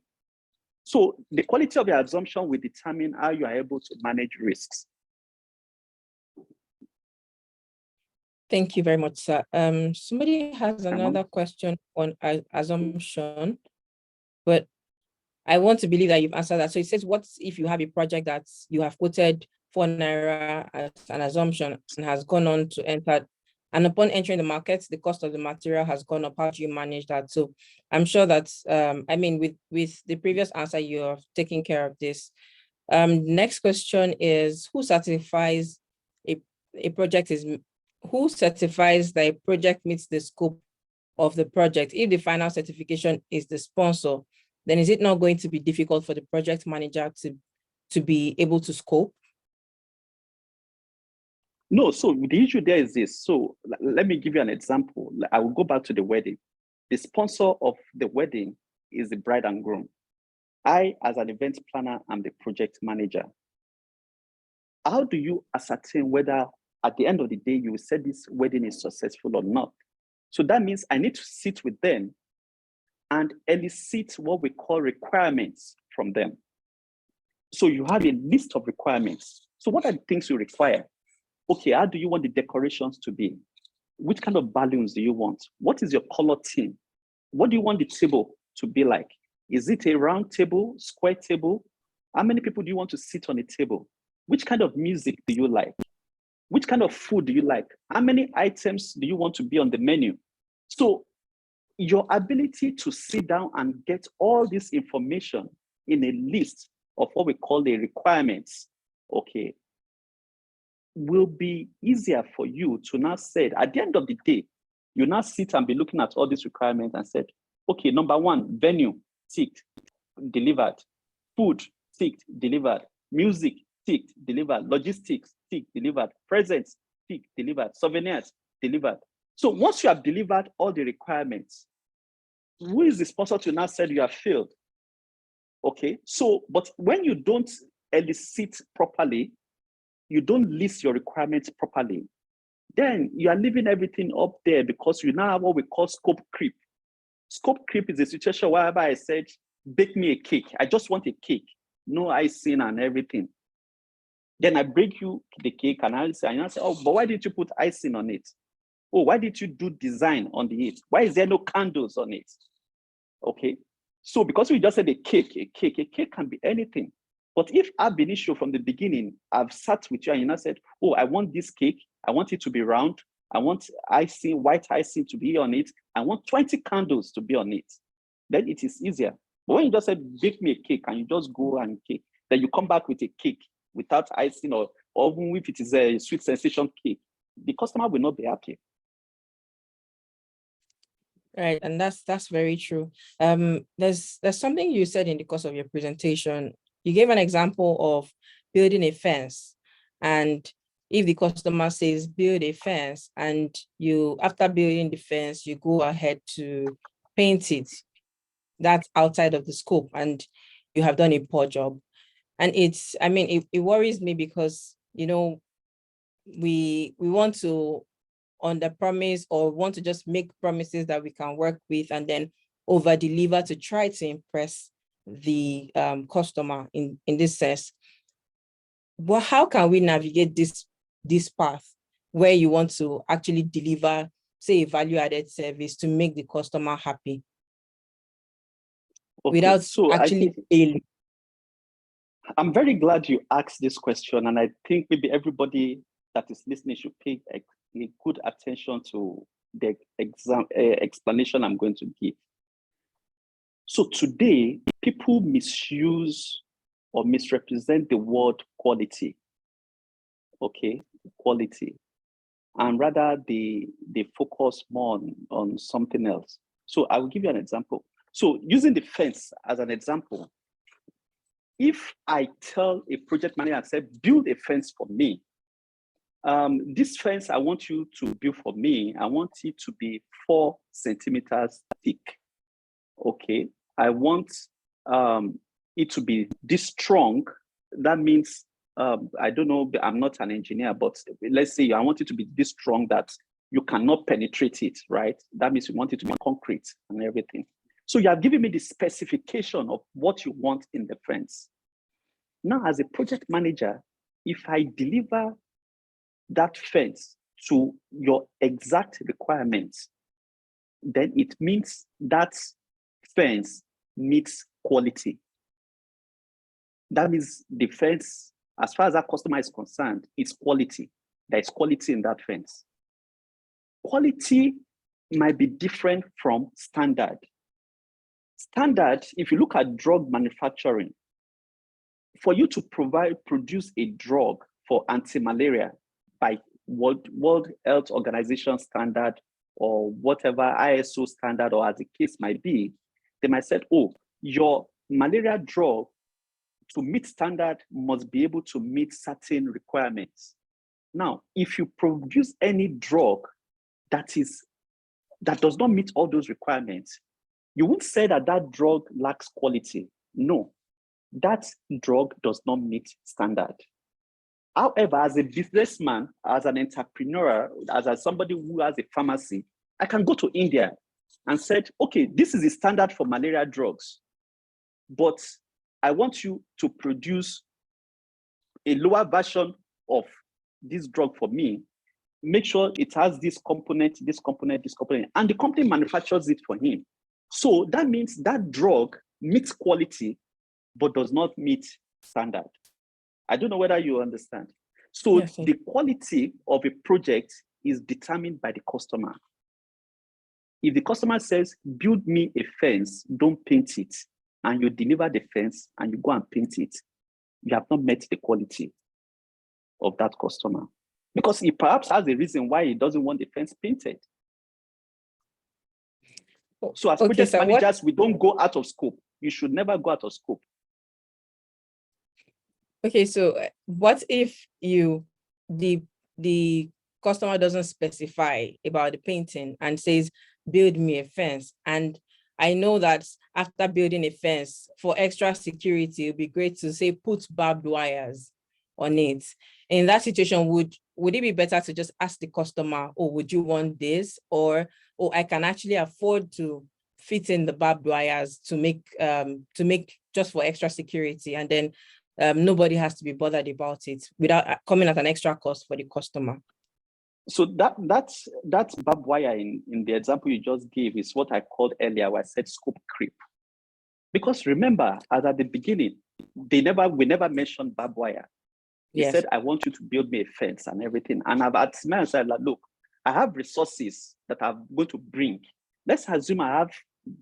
So the quality of your assumption will determine how you are able to manage risks. Thank you very much, sir. Somebody has another question on assumption, but I want to believe that you've answered that. So it says, what if you have a project that you have quoted for Naira as an assumption and has gone on to enter, and upon entering the market, the cost of the material has gone up? How do you manage that? So I'm sure that, I mean, with the previous answer, you have taken care of this. Next question is, who certifies who certifies that a project meets the scope of the project? If the final certification is the sponsor, then is it not going to be difficult for the project manager to be able to scope? No, so the issue there is this. So let me give you an example. I will go back to the wedding. The sponsor of the wedding is the bride and groom. I, as an event planner, am the project manager. How do you ascertain whether at the end of the day, you will say this wedding is successful or not? So that means I need to sit with them and elicit what we call requirements from them. So you have a list of requirements. So what are the things you require? Okay, how do you want the decorations to be? Which kind of balloons do you want? What is your color theme? What do you want the table to be like? Is it a round table, square table? How many people do you want to sit on a table? Which kind of music do you like? Which kind of food do you like? How many items do you want to be on the menu? So your ability to sit down and get all this information in a list of what we call the requirements, okay, will be easier for you to now say, at the end of the day, you now sit and be looking at all these requirements and said, okay, number one, venue, ticked, delivered. Food, ticked, delivered. Music, ticked, delivered. Logistics, ticked, delivered. Presents, ticked, delivered. Souvenirs, delivered. So once you have delivered all the requirements, who is the sponsor to now say you have failed? Okay, so, but when you don't elicit properly, you don't list your requirements properly, then you are leaving everything up there because you now have what we call scope creep. Scope creep is a situation whereby I said, bake me a cake. I just want a cake, no icing and everything. Then I bring you the cake and I say, oh, but why did you put icing on it? Oh, why did you do design on the it? Why is there no candles on it? Okay, so because we just said a cake can be anything. But if ab initio from the beginning, I've sat with you and you now said, oh, I want this cake, I want it to be round, I want icing, white icing to be on it, I want 20 candles to be on it, then it is easier. But when you just said, bake me a cake, and you just go and cake, then you come back with a cake without icing, or even if it is a sweet sensation cake, the customer will not be happy. Right, and that's very true. There's something you said in the course of your presentation. You gave an example of building a fence, and if the customer says build a fence, and you, after building the fence, you go ahead to paint it, that's outside of the scope, and you have done a poor job. And it's, I mean, it worries me because, you know, we want to under promise or want to just make promises that we can work with and then over deliver to try to impress the customer in this sense. But how can we navigate this path where you want to actually deliver, say, a value-added service to make the customer happy without actually failing? I'm very glad you asked this question, and I think maybe everybody that is listening should pay a good attention to the explanation I'm going to give. So today, people misuse or misrepresent the word quality. Okay, quality, and rather they focus more on something else. So I will give you an example. So using the fence as an example, if I tell a project manager and say, build a fence for me, this fence I want you to build for me, I want it to be 4 centimeters thick. Okay, I want it to be this strong. That means, I don't know, I'm not an engineer, but let's say I want it to be this strong that you cannot penetrate it, right? That means you want it to be concrete and everything. So you have given me the specification of what you want in the fence. Now, as a project manager, if I deliver that fence to your exact requirements, then it means that fence meets quality. That means the fence, as far as that customer is concerned, it's quality. There is quality in that fence. Quality might be different from standard. Standard, if you look at drug manufacturing, for you to produce a drug for anti-malaria by World Health Organization standard or whatever ISO standard, or as the case might be, they might say, oh, your malaria drug to meet standard must be able to meet certain requirements. Now, if you produce any drug that does not meet all those requirements, you won't say that that drug lacks quality. No, that drug does not meet standard. However, as a businessman, as an entrepreneur, as somebody who has a pharmacy, I can go to India and say, okay, this is the standard for malaria drugs, but I want you to produce a lower version of this drug for me. Make sure it has this component, this component, this component, and the company manufactures it for him. So that means that drug meets quality, but does not meet standard. I don't know whether you understand. So yes, the quality of a project is determined by the customer. If the customer says, build me a fence, don't paint it, and you deliver the fence and you go and paint it, you have not met the quality of that customer. Because he perhaps has a reason why he doesn't want the fence painted. So as project managers, we don't go out of scope. You should never go out of scope. Okay, so what if the customer doesn't specify about the painting and says, build me a fence? And I know that after building a fence, for extra security, it'd be great to say, put barbed wires on it. In that situation, would it be better to just ask the customer, oh, would you want this? Or, oh, I can actually afford to fit in the barbed wires to make just for extra security, and then nobody has to be bothered about it without coming at an extra cost for the customer. So that's barbed wire in the example you just gave is what I called earlier, where I said scope creep. Because remember, as at the beginning, we never mentioned barbed wire. He said, I want you to build me a fence and everything. And I've asked me and said, look, I have resources that I'm going to bring. Let's assume I have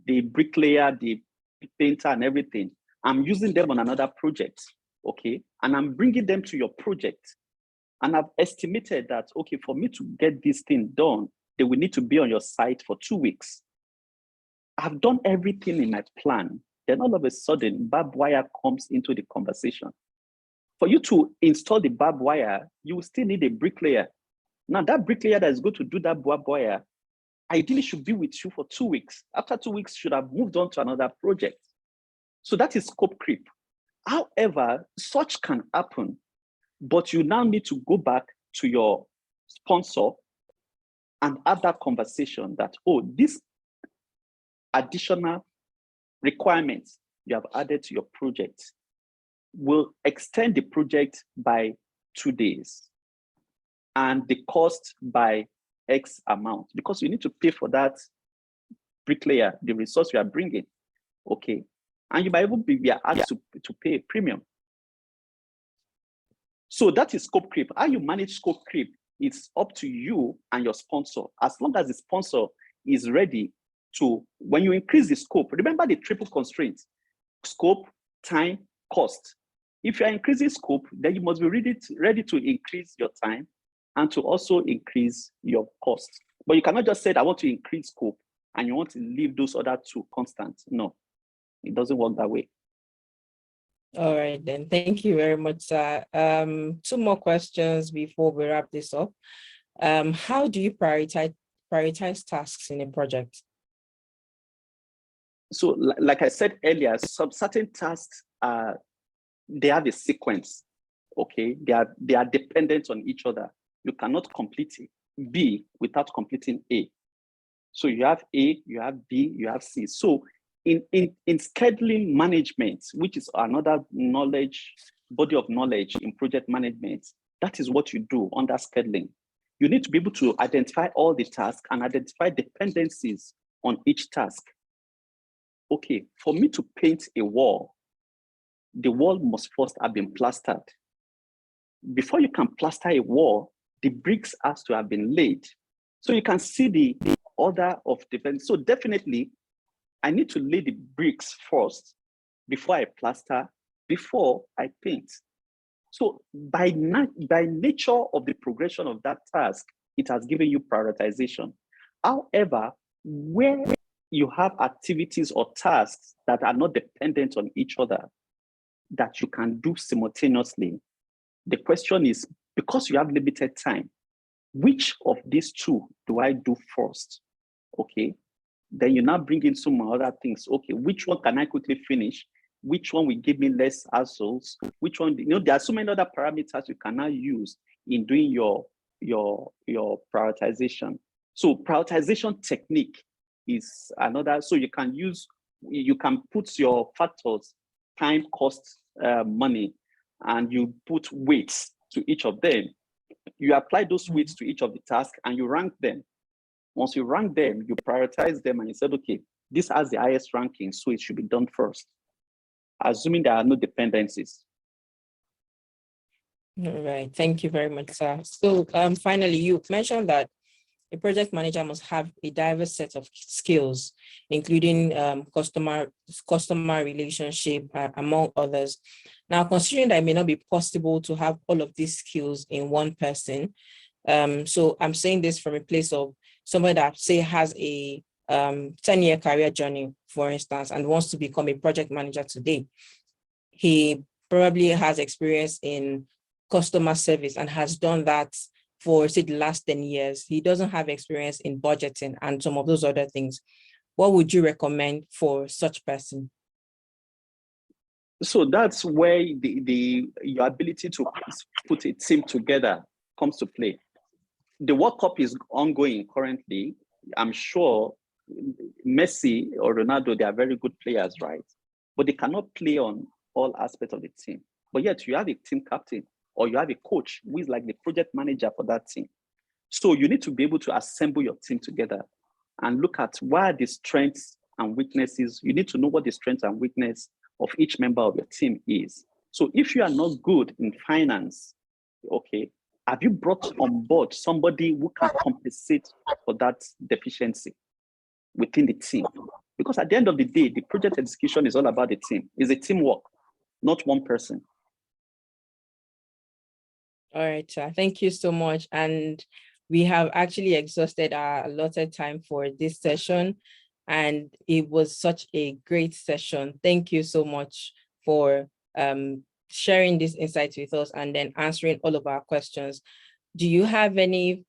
the bricklayer, the painter and everything. I'm using them on another project, okay? And I'm bringing them to your project. And I've estimated that, okay, for me to get this thing done, they will need to be on your site for 2 weeks. I've done everything in my plan. Then all of a sudden, barbed wire comes into the conversation. For you to install the barbed wire, you will still need a bricklayer. Now that bricklayer that is going to do that barbed wire, ideally should be with you for 2 weeks. After 2 weeks, should have moved on to another project. So that is scope creep. However, such can happen, but you now need to go back to your sponsor and have that conversation that, oh, this additional requirements you have added to your project will extend the project by 2 days and the cost by X amount, because you need to pay for that bricklayer, the resource you are bringing, okay? And you might even be asked to pay a premium. So that is scope creep. How you manage scope creep, it's up to you and your sponsor. As long as the sponsor is ready to, when you increase the scope, remember the triple constraints: scope, time, cost. If you're increasing scope, then you must be ready to increase your time and to also increase your cost. But you cannot just say, I want to increase scope and you want to leave those other two constant. No, it doesn't work that way. All right, then. Thank you very much, sir. Two more questions before we wrap this up. How do you prioritize tasks in a project? So like I said earlier, some certain tasks, they have a sequence, okay? They are dependent on each other. You cannot complete B without completing A. So you have A, you have B, you have C. So in scheduling management, which is another body of knowledge in project management, that is what you do under scheduling. You need to be able to identify all the tasks and identify dependencies on each task. Okay, for me to paint a wall, the wall must first have been plastered. Before you can plaster a wall, the bricks has to have been laid. So you can see the order of defense. So definitely, I need to lay the bricks first before I plaster, before I paint. So by nature of the progression of that task, it has given you prioritization. However, where you have activities or tasks that are not dependent on each other, that you can do simultaneously, the question is, because you have limited time, which of these two do I do first? Okay, then you now bring in some other things. Okay, which one can I quickly finish? Which one will give me less hassles? Which one, there are so many other parameters you can now use in doing your prioritization. So prioritization technique is another, so you can put your factors, time, cost, money, and you put weights to each of them. You apply those weights to each of the tasks and you rank them. Once you rank them, you prioritize them and you said, okay, this has the highest ranking, so it should be done first, assuming there are no dependencies. All right, thank you very much, sir. So finally, you mentioned that a project manager must have a diverse set of skills, including customer relationship, among others. Now, considering that it may not be possible to have all of these skills in one person, so I'm saying this from a place of somebody that, say, has a 10-year career journey, for instance, and wants to become a project manager today. He probably has experience in customer service and has done that for, say, the last 10 years. He doesn't have experience in budgeting and some of those other things. What would you recommend for such person? So that's where your ability to put a team together comes to play. The World Cup is ongoing currently. I'm sure Messi or Ronaldo, they are very good players, right? But they cannot play on all aspects of the team. But yet you have a team captain or you have a coach who is like the project manager for that team. So you need to be able to assemble your team together and look at what are the strengths and weaknesses. You need to know what the strengths and weakness of each member of your team is. So if you are not good in finance, okay, have you brought on board somebody who can compensate for that deficiency within the team? Because at the end of the day, the project execution is all about the team. It's a teamwork, not one person. All right, sir. Thank you so much. And we have actually exhausted our allotted time for this session. And it was such a great session. Thank you so much for sharing these insights with us and then answering all of our questions. Do you have any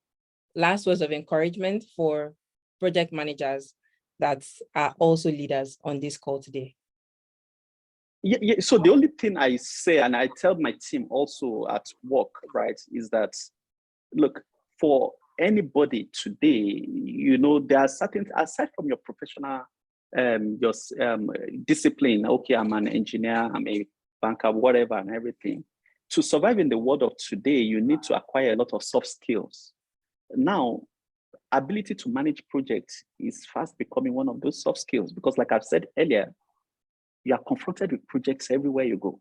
last words of encouragement for project managers that are also leaders on this call today? Yeah. So the only thing I say, and I tell my team also at work, right, is that, look, for anybody today, there are certain, aside from your professional, your discipline, okay, I'm an engineer, I'm a banker, whatever, and everything. To survive in the world of today, you need to acquire a lot of soft skills. Now, ability to manage projects is fast becoming one of those soft skills because, like I've said earlier, you are confronted with projects everywhere you go.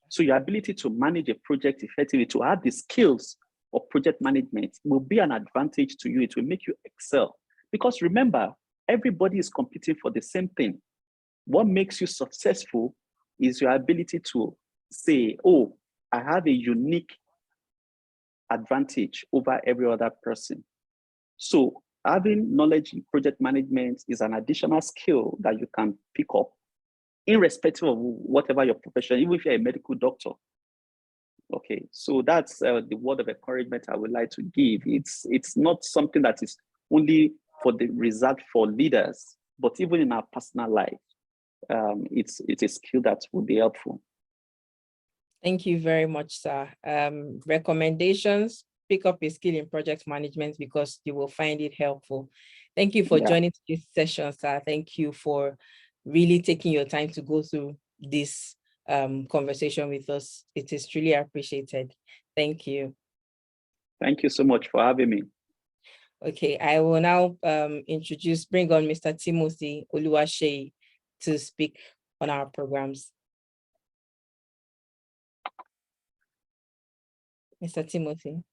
So your ability to manage a project effectively, to have the skills of project management will be an advantage to you. It will make you excel. Because remember, everybody is competing for the same thing. What makes you successful is your ability to say, oh, I have a unique advantage over every other person. So having knowledge in project management is an additional skill that you can pick up irrespective of whatever your profession, even if you're a medical doctor. Okay, so that's the word of encouragement I would like to give. It's not something that is only for the reserved for leaders, but even in our personal life, it's a skill that will be helpful. Thank you very much, sir. Recommendations, pick up a skill in project management because you will find it helpful. Thank you for joining this session, sir. Thank you for really taking your time to go through this conversation with us. It is truly appreciated. Thank you. Thank you so much for having me. Okay, I will now bring on Mr. Timothy Oluwaseyi to speak on our programs. Mr. Timothy.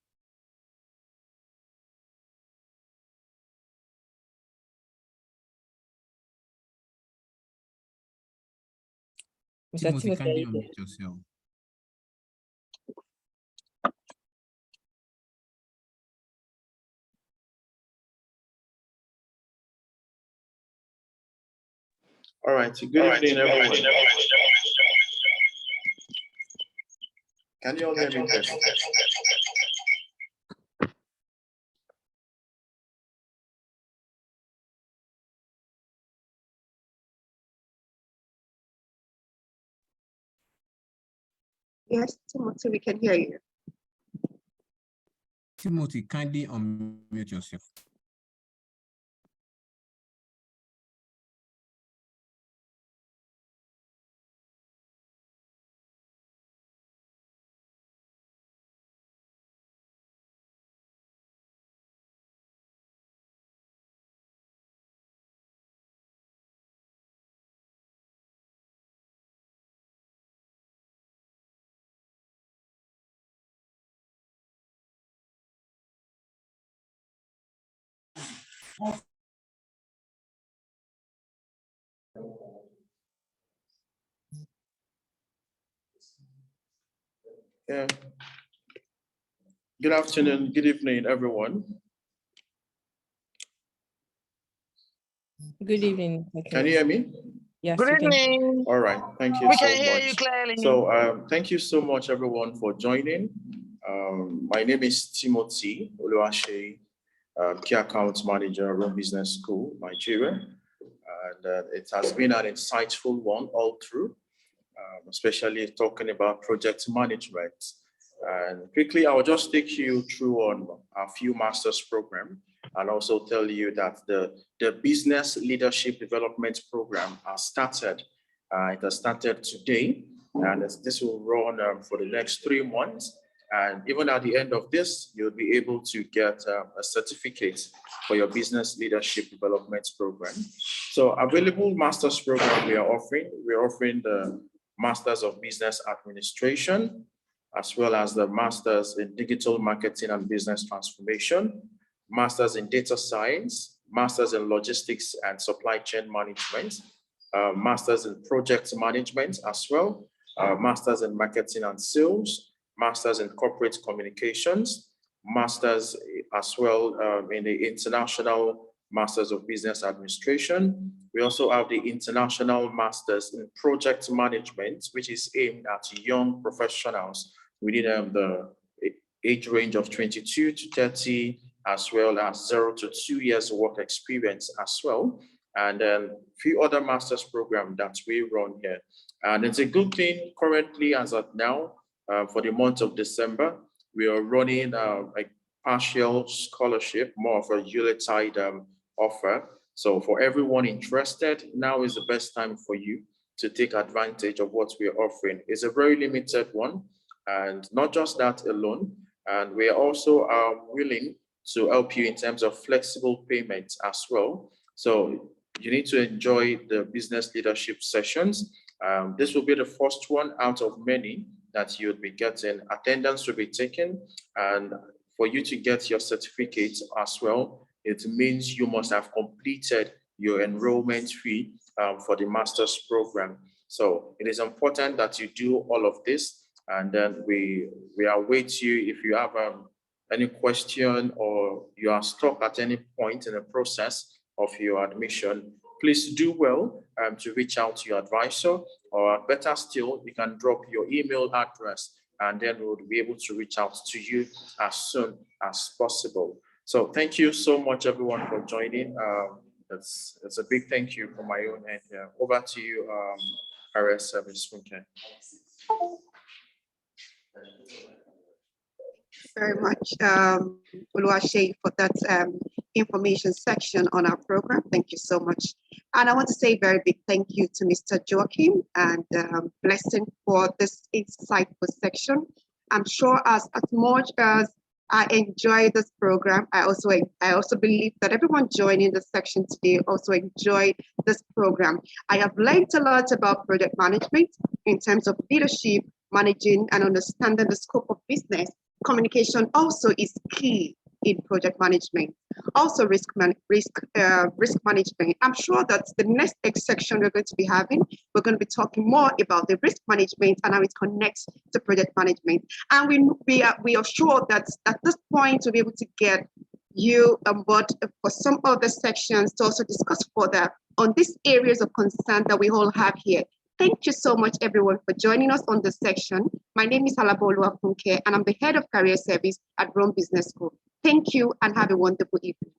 Timothy, can you unmute yourself? All right, good evening, everyone. Can you all hear me? Yes, Timothy, we can hear you. Timothy, kindly unmute yourself. Yeah. Good afternoon, good evening, everyone. Good evening. Can you hear me? Yes. Good evening. All right, thank you We so can hear much. you clearly. So thank you so much, everyone, for joining. My name is Timothy Oluwaseyi, Key Account Manager, Rome Business School, Nigeria. And it has been an insightful one all through, especially talking about project management. And quickly, I'll just take you through on a few master's program and also tell you that the Business Leadership Development Program has started. It has started today, and this will run for the next 3 months. And even at the end of this, you'll be able to get a certificate for your Business Leadership Development Program. So available master's program we're offering the Masters of Business Administration, as well as the Masters in Digital Marketing and Business Transformation, Masters in Data Science, Masters in Logistics and Supply Chain Management, Masters in Project Management as well, Masters in Marketing and Sales, Masters in Corporate Communications, Masters as well in the International Masters of Business Administration. We also have the International Masters in Project Management, which is aimed at young professionals within the age range of 22 to 30, as well as 0 to 2 years work experience as well. And then a few other master's programs that we run here. And it's a good thing currently as of now, for the month of December, we are running a partial scholarship, more of a Yuletide offer. So for everyone interested, now is the best time for you to take advantage of what we are offering. It's a very limited one, and not just that alone. And we are also willing to help you in terms of flexible payments as well. So you need to enjoy the business leadership sessions. This will be the first one out of many that you'll be getting. Attendance will be taken, and for you to get your certificate as well, it means you must have completed your enrollment fee for the master's program. So it is important that you do all of this, and then we await you. If you have any question or you are stuck at any point in the process of your admission, please do well to reach out to your advisor, or better still, you can drop your email address and then we'll be able to reach out to you as soon as possible. So thank you so much, everyone, for joining. It's a big thank you from my own end. Over to you, RS Service. Okay. Very much, Oluwaseyi, for that information section on our program. Thank you so much. And I want to say a very big thank you to Mr. Joachim and Blessing for this insightful section. I'm sure as much as I enjoy this program, I also believe that everyone joining the section today also enjoyed this program. I have learned a lot about project management in terms of leadership, managing and understanding the scope of business. Communication also is key in project management. Also risk management. I'm sure that the next section we're going to be having, we're going to be talking more about the risk management and how it connects to project management. And we are sure that at this point we'll be able to get you on board for some other sections to also discuss further on these areas of concern that we all have here. Thank you so much, everyone, for joining us on this section. My name is Alabo Oluwafunke, and I'm the head of career service at Rome Business School. Thank you and have a wonderful evening.